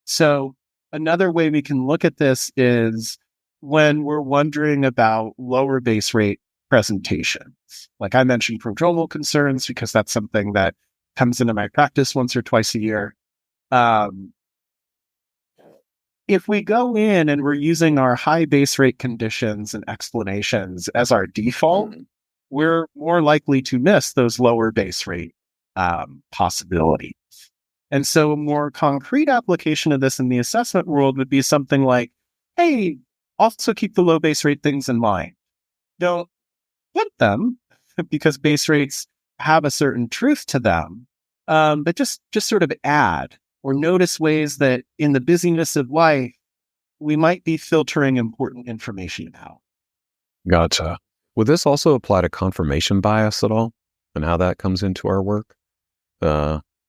So another way we can look at this is when we're wondering about lower base rate presentations. Like I mentioned prodromal concerns, because that's something that comes into my practice once or twice a year. If we go in and we're using our high base rate conditions and explanations as our default, we're more likely to miss those lower base rate possibilities. And so a more concrete application of this in the assessment world would be something like, hey, also keep the low base rate things in mind. Don't put them because base rates have a certain truth to them, but just sort of add or notice ways that in the busyness of life, we might be filtering important information out. Gotcha. Would this also apply to confirmation bias at all and how that comes into our work?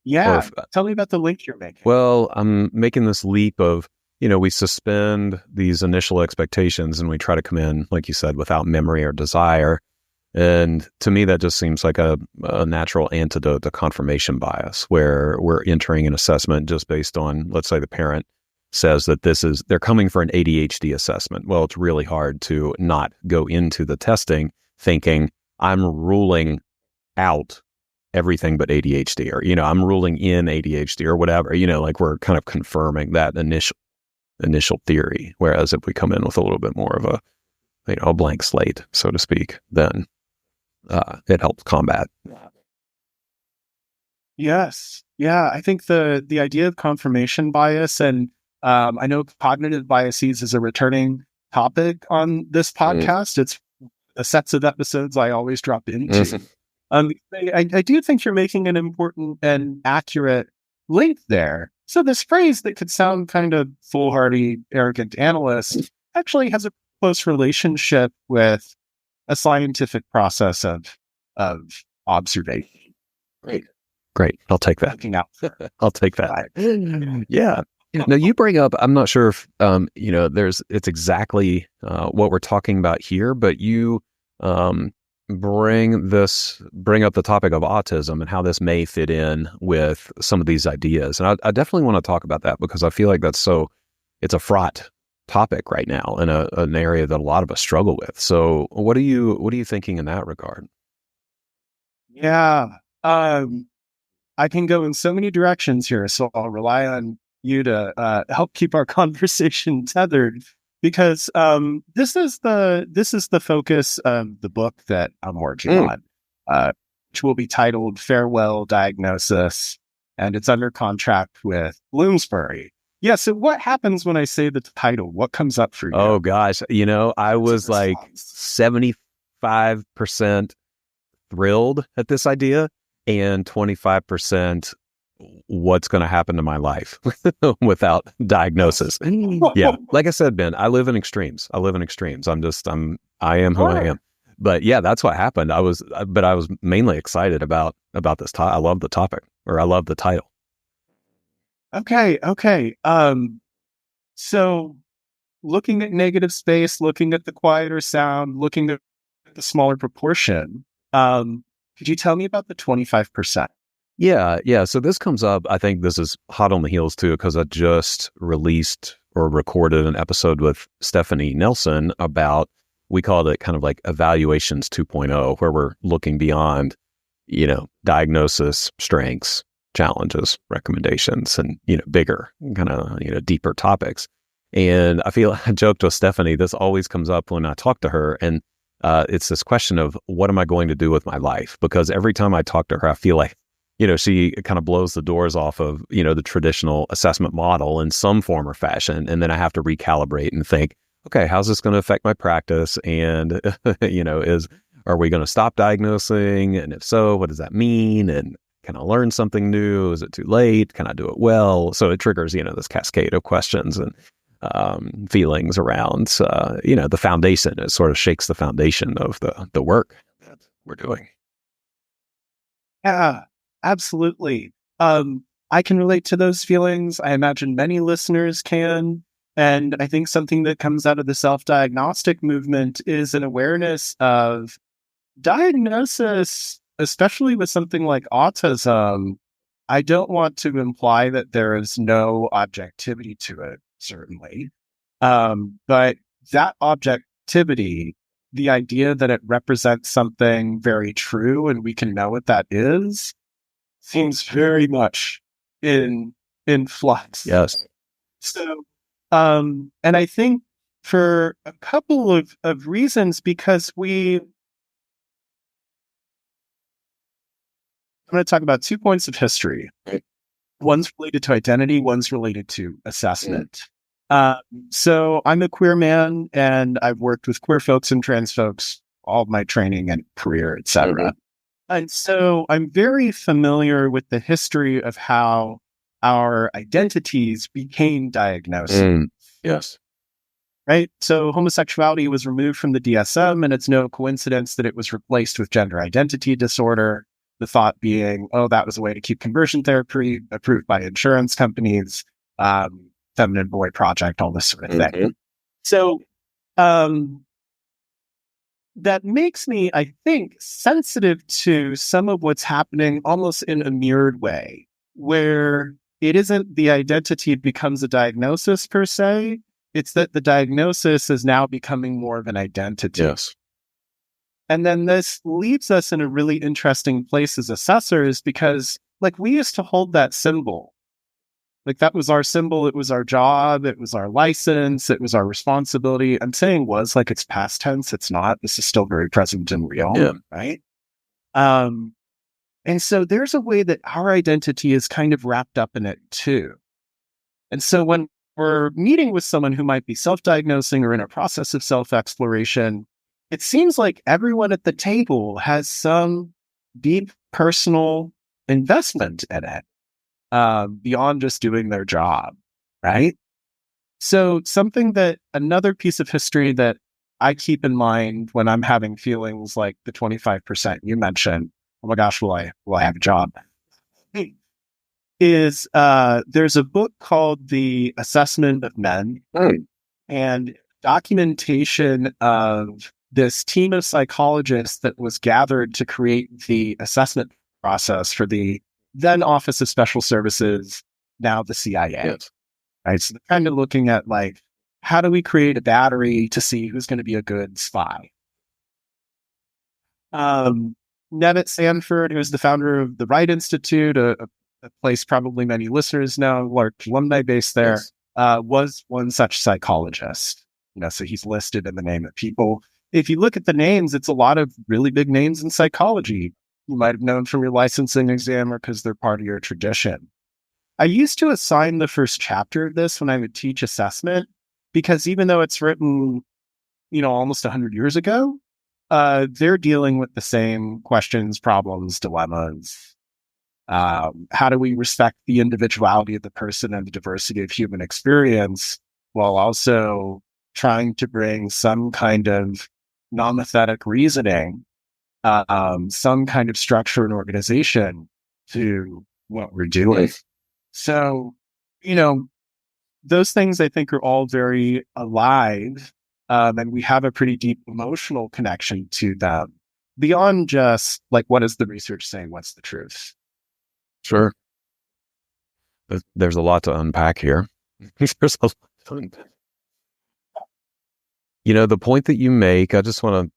Yeah. Tell me about the link you're making. Well, I'm making this leap of, we suspend these initial expectations and we try to come in, like you said, without memory or desire. And to me, that just seems like a natural antidote to confirmation bias, where we're entering an assessment just based on, let's say the parent says that they're coming for an ADHD assessment. Well, it's really hard to not go into the testing thinking I'm ruling out everything but ADHD, or, I'm ruling in ADHD or whatever, like we're kind of confirming that initial theory. Whereas if we come in with a little bit more of a blank slate, so to speak, then it helps combat. Yes. Yeah. I think the idea of confirmation bias, and I know cognitive biases is a returning topic on this podcast. It's a sets of episodes I always drop into. I do think you're making an important and accurate link there. So this phrase that could sound kind of foolhardy, arrogant analyst actually has a close relationship with a scientific process of observation. Great. I'll take that. I'll take that. Yeah. Now you bring up, I'm not sure if, it's exactly what we're talking about here, but you bring up the topic of autism and how this may fit in with some of these ideas. And I definitely want to talk about that because I feel like it's a fraught topic right now in an area that a lot of us struggle with. So what are you thinking in that regard? Yeah. I can go in so many directions here, so I'll rely on you to help keep our conversation tethered, because this is the focus of the book that I'm working on, which will be titled Farewell Diagnosis, and it's under contract with Bloomsbury. Yeah, so what happens when I say the title? What comes up for you? Oh gosh, I was like 75% thrilled at this idea and 25% what's going to happen to my life without diagnosis. Yeah, like I said, Ben, I live in extremes. I am who I am. But yeah, that's what happened. I was mainly excited about this. I love the topic, or I love the title. Okay. So looking at negative space, looking at the quieter sound, looking at the smaller proportion, could you tell me about the 25%? Yeah. So this comes up, I think this is hot on the heels too, because I just released or recorded an episode with Stephanie Nelson about, we called it kind of like Evaluations 2.0, where we're looking beyond, diagnosis, strengths, challenges, recommendations, and, bigger kind of, deeper topics. And I joked with Stephanie, this always comes up when I talk to her, and it's this question of what am I going to do with my life? Because every time I talk to her, I feel like, she kind of blows the doors off of, the traditional assessment model in some form or fashion. And then I have to recalibrate and think, okay, how's this going to affect my practice? And, are we going to stop diagnosing? And if so, what does that mean? And can I learn something new? Is it too late? Can I do it well? So it triggers, this cascade of questions and feelings around, the foundation. It sort of shakes the foundation of the work that we're doing. Yeah, absolutely. I can relate to those feelings. I imagine many listeners can. And I think something that comes out of the self-diagnostic movement is an awareness of diagnosis, especially with something like autism. I don't want to imply that there is no objectivity to it, certainly. But that objectivity, the idea that it represents something very true and we can know what that is, seems very much in flux. Yes. So, and I think for a couple of reasons, because I'm going to talk about 2 points of history. Right. One's related to identity, one's related to assessment. So I'm a queer man, and I've worked with queer folks and trans folks all of my training and career, et cetera. And so I'm very familiar with the history of how our identities became diagnosed. Yes. Right? So homosexuality was removed from the DSM, and it's no coincidence that it was replaced with gender identity disorder. The thought being, oh, that was a way to keep conversion therapy approved by insurance companies, feminine boy project, all this sort of thing. So that makes me, I think, sensitive to some of what's happening almost in a mirrored way, where it isn't the identity becomes a diagnosis per se. It's that the diagnosis is now becoming more of an identity. Yes. And then this leaves us in a really interesting place as assessors, because like we used to hold that symbol. Like that was our symbol. It was our job. It was our license. It was our responsibility. I'm saying was like it's past tense. It's not. This is still very present and real. Yeah. Right. And so there's a way that our identity is kind of wrapped up in it too. And so when we're meeting with someone who might be self-diagnosing or in a process of self-exploration, it seems like everyone at the table has some deep personal investment in it, beyond just doing their job, right? So another piece of history that I keep in mind when I'm having feelings like the 25% you mentioned, oh my gosh, will I have a job? Is there's a book called The Assessment of Men, and documentation of this team of psychologists that was gathered to create the assessment process for the then Office of Special Services, now the CIA. Yes. Right? So they're kind of looking at like, how do we create a battery to see who's going to be a good spy? Nevitt Sanford, who's the founder of the Wright Institute, a place probably many listeners know, large alumni base there, was one such psychologist. So he's listed in the name of people. If you look at the names, it's a lot of really big names in psychology. You might have known from your licensing exam or because they're part of your tradition. I used to assign the first chapter of this when I would teach assessment, because even though it's written, almost 100 years ago, they're dealing with the same questions, problems, dilemmas. How do we respect the individuality of the person and the diversity of human experience while also trying to bring some kind of non-aesthetic reasoning, some kind of structure and organization to what we're doing. So, those things I think are all very alive, and we have a pretty deep emotional connection to them beyond just like, what is the research saying? What's the truth? Sure. There's a lot to unpack here. There's a lot to unpack. The point that you make, I just want to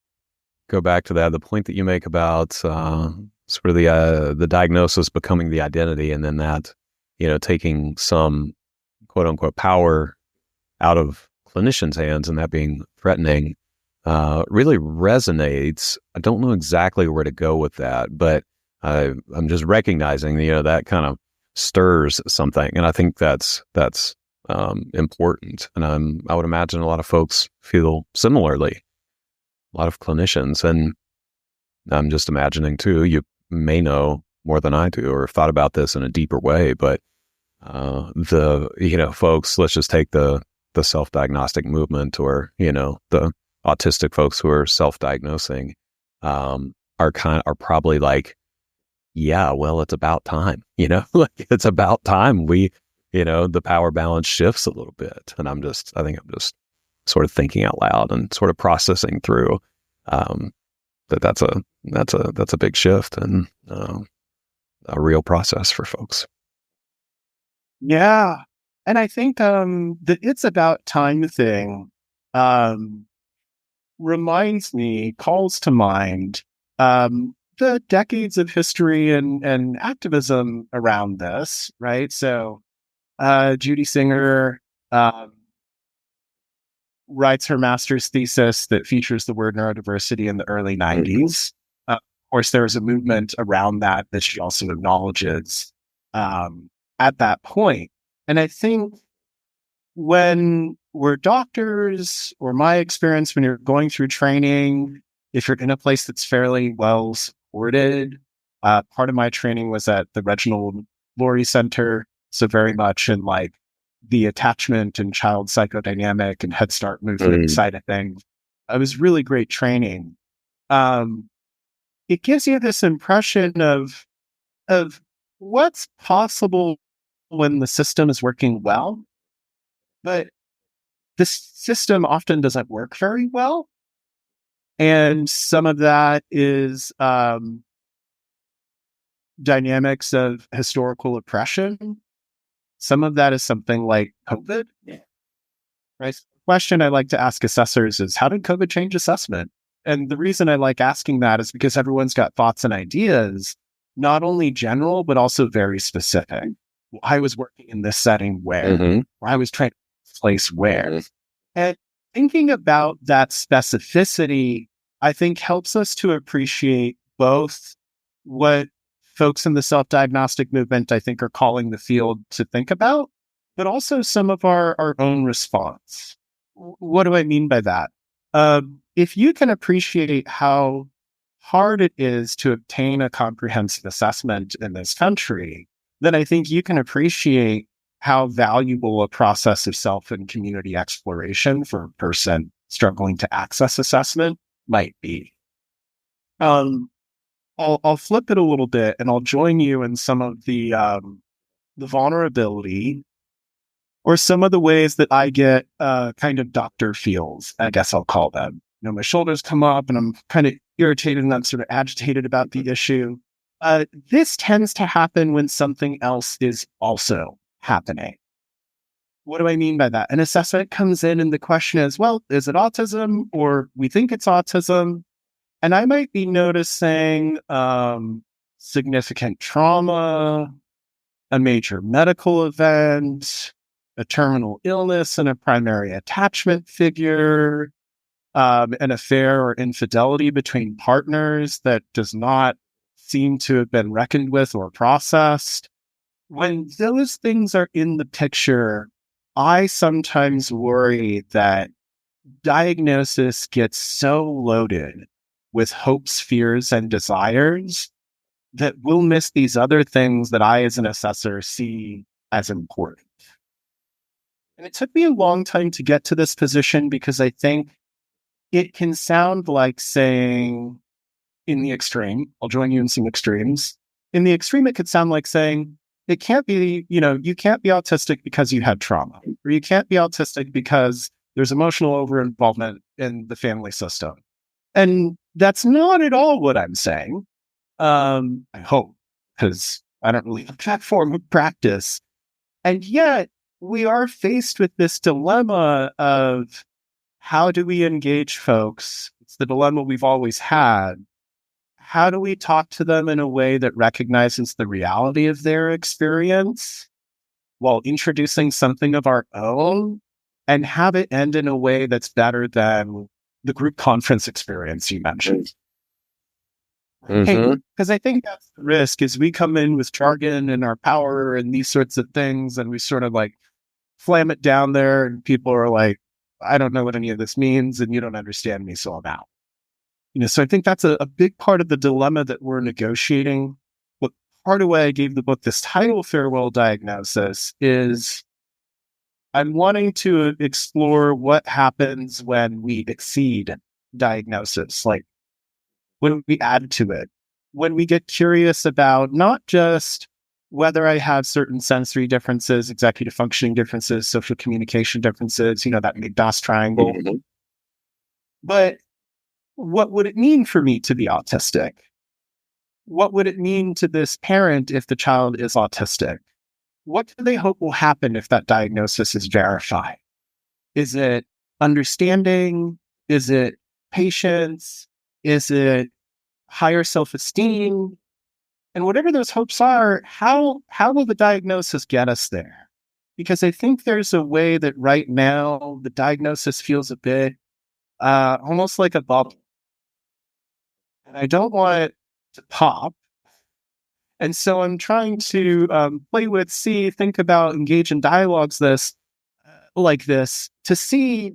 go back to that. The point that you make about sort of the diagnosis becoming the identity, and then that, taking some quote unquote power out of clinicians' hands and that being threatening, really resonates. I don't know exactly where to go with that, but I'm just recognizing, that kind of stirs something, and I think that's important. And I would imagine a lot of folks feel similarly, a lot of clinicians. And I'm just imagining too, you may know more than I do or have thought about this in a deeper way, but folks, let's just take the self-diagnostic movement, or, the autistic folks who are self-diagnosing, are probably like, yeah, well, it's about time, like it's about time the power balance shifts a little bit. And I think I'm just sort of thinking out loud and sort of processing through, that's a big shift and, a real process for folks. Yeah. And I think, the it's about time thing um, calls to mind the decades of history and activism around this, right? So Judy Singer writes her master's thesis that features the word neurodiversity in the early 90s. Of course, there was a movement around that she also acknowledges at that point. And I think when we're doctors, or my experience when you're going through training, if you're in a place that's fairly well supported, part of my training was at the Reginald Laurie Center. So very much in like the attachment and child psychodynamic and Head Start movement side of things. It was really great training. It gives you this impression of what's possible when the system is working well, but the system often doesn't work very well. And some of that is dynamics of historical oppression. Some of that is something like COVID. Right? The question I like to ask assessors is, how did COVID change assessment? And the reason I like asking that is because everyone's got thoughts and ideas, not only general, but also very specific. I was working in this setting where, or I was trying to place where. And thinking about that specificity, I think helps us to appreciate both what folks in the self-diagnostic movement, I think, are calling the field to think about, but also some of our own response. What do I mean by that? If you can appreciate how hard it is to obtain a comprehensive assessment in this country, then I think you can appreciate how valuable a process of self and community exploration for a person struggling to access assessment might be. I'll flip it a little bit, and I'll join you in some of the vulnerability, or some of the ways that I get kind of doctor feels, I guess I'll call them. You know, my shoulders come up and I'm kind of irritated and I'm sort of agitated about the issue. This tends to happen when something else is also happening. What do I mean by that? An assessment comes in and the question is, well, is it autism, or we think it's autism? And I might be noticing significant trauma, a major medical event, a terminal illness and a primary attachment figure, an affair or infidelity between partners that does not seem to have been reckoned with or processed. When those things are in the picture, I sometimes worry that diagnosis gets so loaded with hopes, fears, and desires that we'll miss these other things that I, as an assessor, see as important. And it took me a long time to get to this position, because I think it can sound like saying, in the extreme, I'll join you in some extremes. In the extreme, it could sound like saying, it can't be, you can't be autistic because you had trauma, or you can't be autistic because there's emotional over-involvement in the family system. And that's not at all what I'm saying. I hope, because I don't really have that form of practice. And yet, we are faced with this dilemma of, how do we engage folks? It's the dilemma we've always had. How do we talk to them in a way that recognizes the reality of their experience while introducing something of our own, and have it end in a way that's better than the group conference experience you mentioned? Because I think that's the risk, is we come in with jargon and our power and these sorts of things, and we sort of like slam it down there, and people are like, I don't know what any of this means, and you don't understand me, so I'm out. So I think that's a big part of the dilemma that we're negotiating. What part of why I gave the book this title, Farewell Diagnosis, is I'm wanting to explore what happens when we exceed diagnosis, like when we add to it, when we get curious about not just whether I have certain sensory differences, executive functioning differences, social communication differences, that McDoss triangle, but what would it mean for me to be autistic? What would it mean to this parent if the child is autistic? What do they hope will happen if that diagnosis is verified? Is it understanding? Is it patience? Is it higher self-esteem? And whatever those hopes are, how will the diagnosis get us there? Because I think there's a way that right now the diagnosis feels a bit almost like a bubble. And I don't want it to pop. And so I'm trying to play with, think about, engage in dialogues like this to see,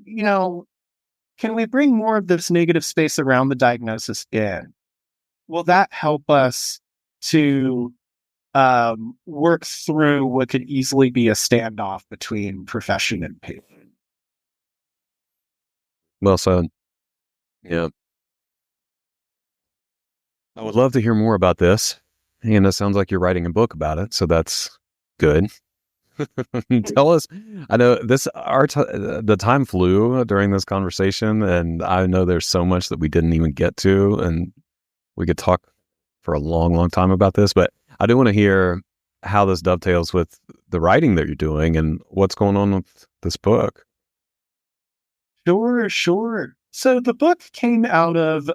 can we bring more of this negative space around the diagnosis in? Will that help us to work through what could easily be a standoff between profession and patient? Well said. Yeah. I would love to hear more about this. And it sounds like you're writing a book about it. So that's good. Tell us, I know the time flew during this conversation, and I know there's so much that we didn't even get to, and we could talk for a long, long time about this, but I do want to hear how this dovetails with the writing that you're doing and what's going on with this book. Sure. So the book came out of,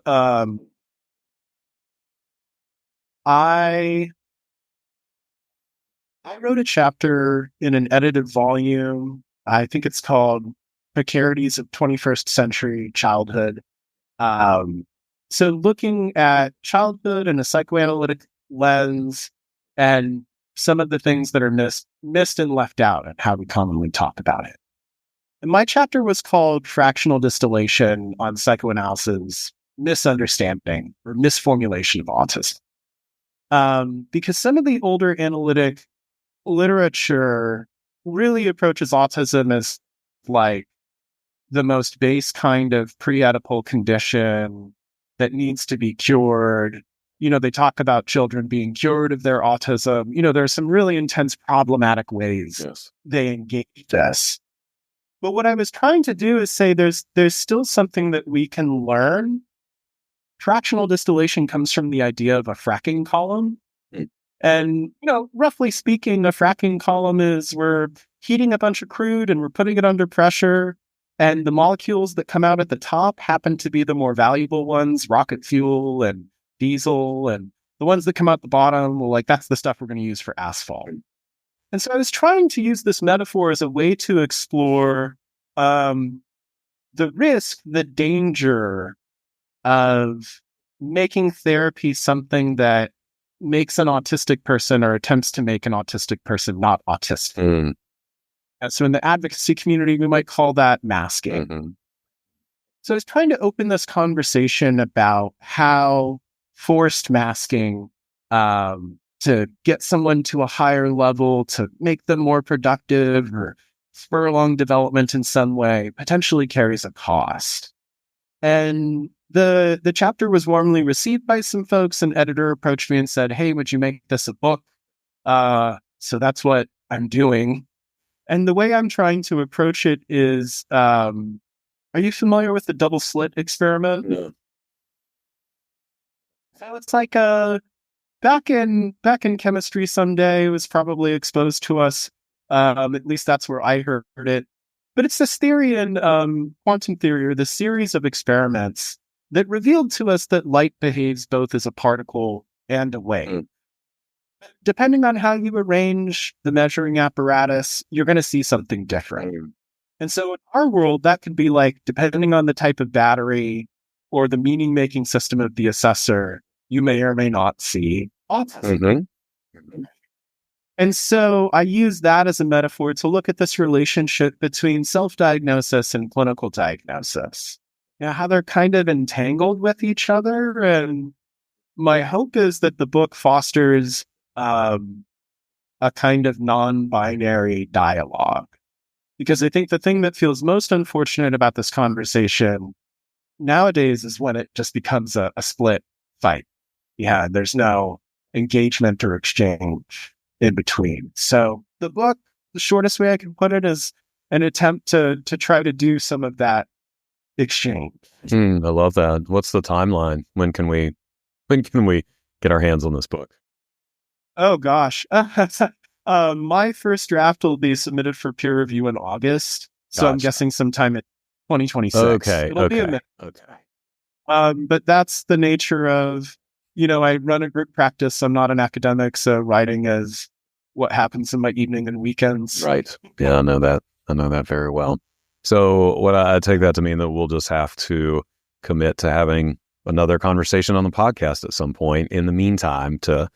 I wrote a chapter in an edited volume. I think it's called Precarity of 21st Century Childhood. So looking at childhood in a psychoanalytic lens and some of the things that are missed and left out and how we commonly talk about it. And my chapter was called Fractional Distillation on Psychoanalysis, Misunderstanding or Misformulation of Autism. Because some of the older analytic literature really approaches autism as like the most base kind of pre-Oedipal condition that needs to be cured. They talk about children being cured of their autism. There are some really intense problematic ways they engage this. But what I was trying to do is say there's still something that we can learn. Fractional distillation comes from the idea of a fracking column. And, roughly speaking, a fracking column is we're heating a bunch of crude and we're putting it under pressure. And the molecules that come out at the top happen to be the more valuable ones, rocket fuel and diesel. And the ones that come out the bottom, that's the stuff we're going to use for asphalt. And so I was trying to use this metaphor as a way to explore the risk, the danger of making therapy something that makes an autistic person or attempts to make an autistic person not autistic. And so in the advocacy community, we might call that masking. So I was trying to open this conversation about how forced masking to get someone to a higher level, to make them more productive or spur along development in some way, potentially carries a cost. And the chapter was warmly received by some folks. An editor approached me and said, "Hey, would you make this a book?" So that's what I'm doing. And the way I'm trying to approach it is, are you familiar with the double slit experiment? No. So it's like back in chemistry someday, it was probably exposed to us. At least that's where I heard it. But it's this theory in quantum theory, or the series of experiments that revealed to us that light behaves both as a particle and a wave. Depending on how you arrange the measuring apparatus, you're going to see something different. And so in our world, that could be like, depending on the type of battery or the meaning-making system of the assessor, you may or may not see autism. And so I use that as a metaphor to look at this relationship between self-diagnosis and clinical diagnosis. How they're kind of entangled with each other. And my hope is that the book fosters a kind of non-binary dialogue. Because I think the thing that feels most unfortunate about this conversation nowadays is when it just becomes a split fight. There's no engagement or exchange in between. So the book, the shortest way I can put it, is an attempt to try to do some of that exchange. I love that. What's the timeline? When can we get our hands on this book? Oh gosh. My first draft will be submitted for peer review in August. So I'm guessing sometime in 2026. Okay. It'll be a Okay. minute. Okay. But that's the nature of, I run a group practice. I'm not an academic, so writing is what happens in my evening and weekends. Right. Yeah, I know that. I know that very well. So what I take that to mean that we'll just have to commit to having another conversation on the podcast at some point in the meantime to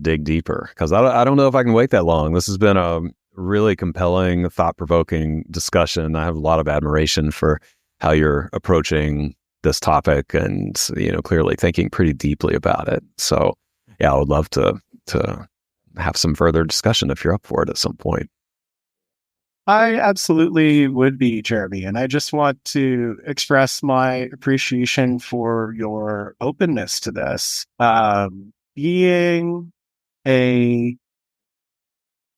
dig deeper, because I don't know if I can wait that long. This has been a really compelling, thought-provoking discussion. I have a lot of admiration for how you're approaching this topic and, clearly thinking pretty deeply about it. So yeah, I would love to have some further discussion if you're up for it at some point. I absolutely would be, Jeremy. And I just want to express my appreciation for your openness to this. Being a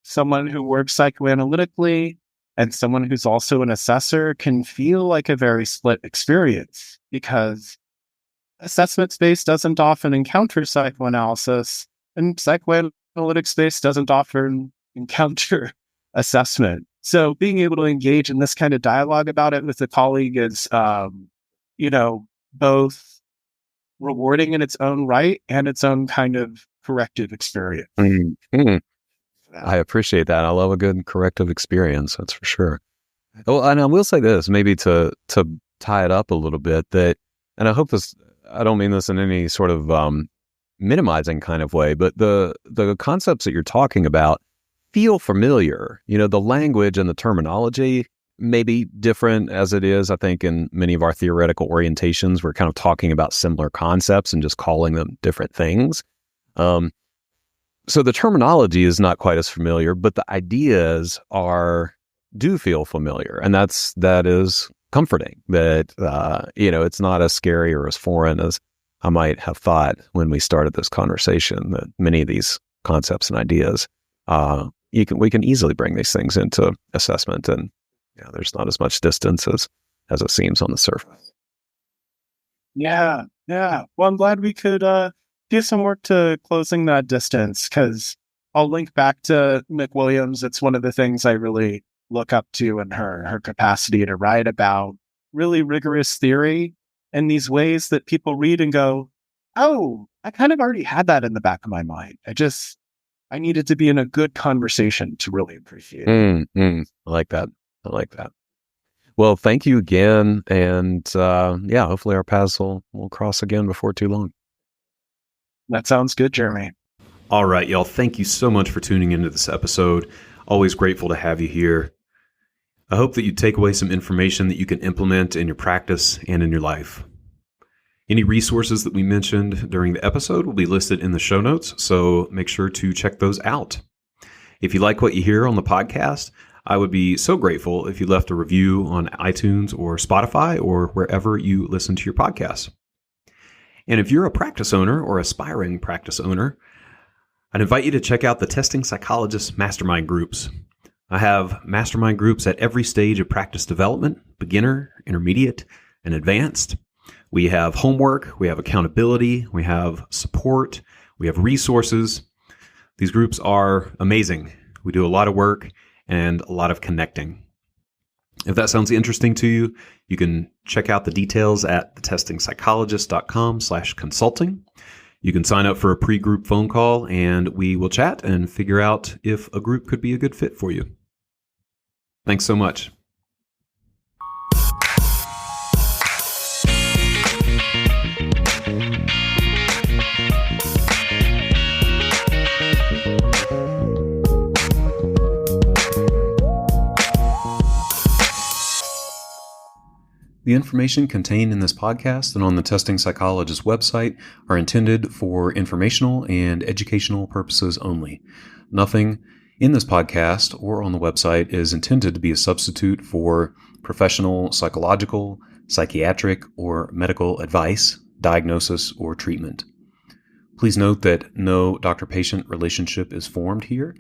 someone who works psychoanalytically and someone who's also an assessor can feel like a very split experience, because assessment space doesn't often encounter psychoanalysis, and psychoanalytic space doesn't often encounter assessment. So being able to engage in this kind of dialogue about it with a colleague is, both rewarding in its own right and its own kind of corrective experience. Mm-hmm. I appreciate that. I love a good corrective experience. That's for sure. Well, and I will say this, maybe to tie it up a little bit, that, and I hope this, I don't mean this in any sort of minimizing kind of way, but the concepts that you're talking about feel familiar. The language and the terminology may be different as it is. I think in many of our theoretical orientations, we're kind of talking about similar concepts and just calling them different things. So the terminology is not quite as familiar, but the ideas do feel familiar. And that is comforting, that, it's not as scary or as foreign as I might have thought when we started this conversation, that many of these concepts and ideas, we can easily bring these things into assessment, and there's not as much distance as it seems on the surface. Yeah. Well, I'm glad we could do some work to closing that distance, because I'll link back to McWilliams. It's one of the things I really look up to in her capacity to write about really rigorous theory in these ways that people read and go, oh, I kind of already had that in the back of my mind. I needed to be in a good conversation to really appreciate it. I like that. Well, thank you again. And hopefully our paths will cross again before too long. That sounds good, Jeremy. All right, y'all. Thank you so much for tuning into this episode. Always grateful to have you here. I hope that you take away some information that you can implement in your practice and in your life. Any resources that we mentioned during the episode will be listed in the show notes, so make sure to check those out. If you like what you hear on the podcast, I would be so grateful if you left a review on iTunes or Spotify or wherever you listen to your podcasts. And if you're a practice owner or aspiring practice owner, I'd invite you to check out the Testing Psychologist mastermind groups. I have mastermind groups at every stage of practice development: beginner, intermediate, and advanced. We have homework, we have accountability, we have support, we have resources. These groups are amazing. We do a lot of work and a lot of connecting. If that sounds interesting to you, you can check out the details at thetestingpsychologist.com/consulting. You can sign up for a pre-group phone call, and we will chat and figure out if a group could be a good fit for you. Thanks so much. The information contained in this podcast and on the Testing Psychologist website are intended for informational and educational purposes only. Nothing in this podcast or on the website is intended to be a substitute for professional psychological, psychiatric, or medical advice, diagnosis, or treatment. Please note that no doctor-patient relationship is formed here,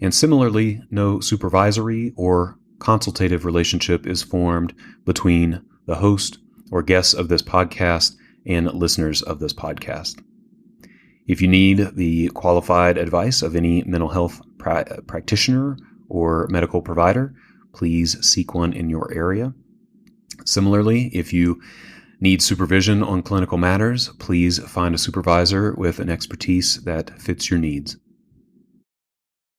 and similarly, no supervisory or consultative relationship is formed between the host or guests of this podcast and listeners of this podcast. If you need the qualified advice of any mental health practitioner or medical provider, please seek one in your area. Similarly, if you need supervision on clinical matters, please find a supervisor with an expertise that fits your needs.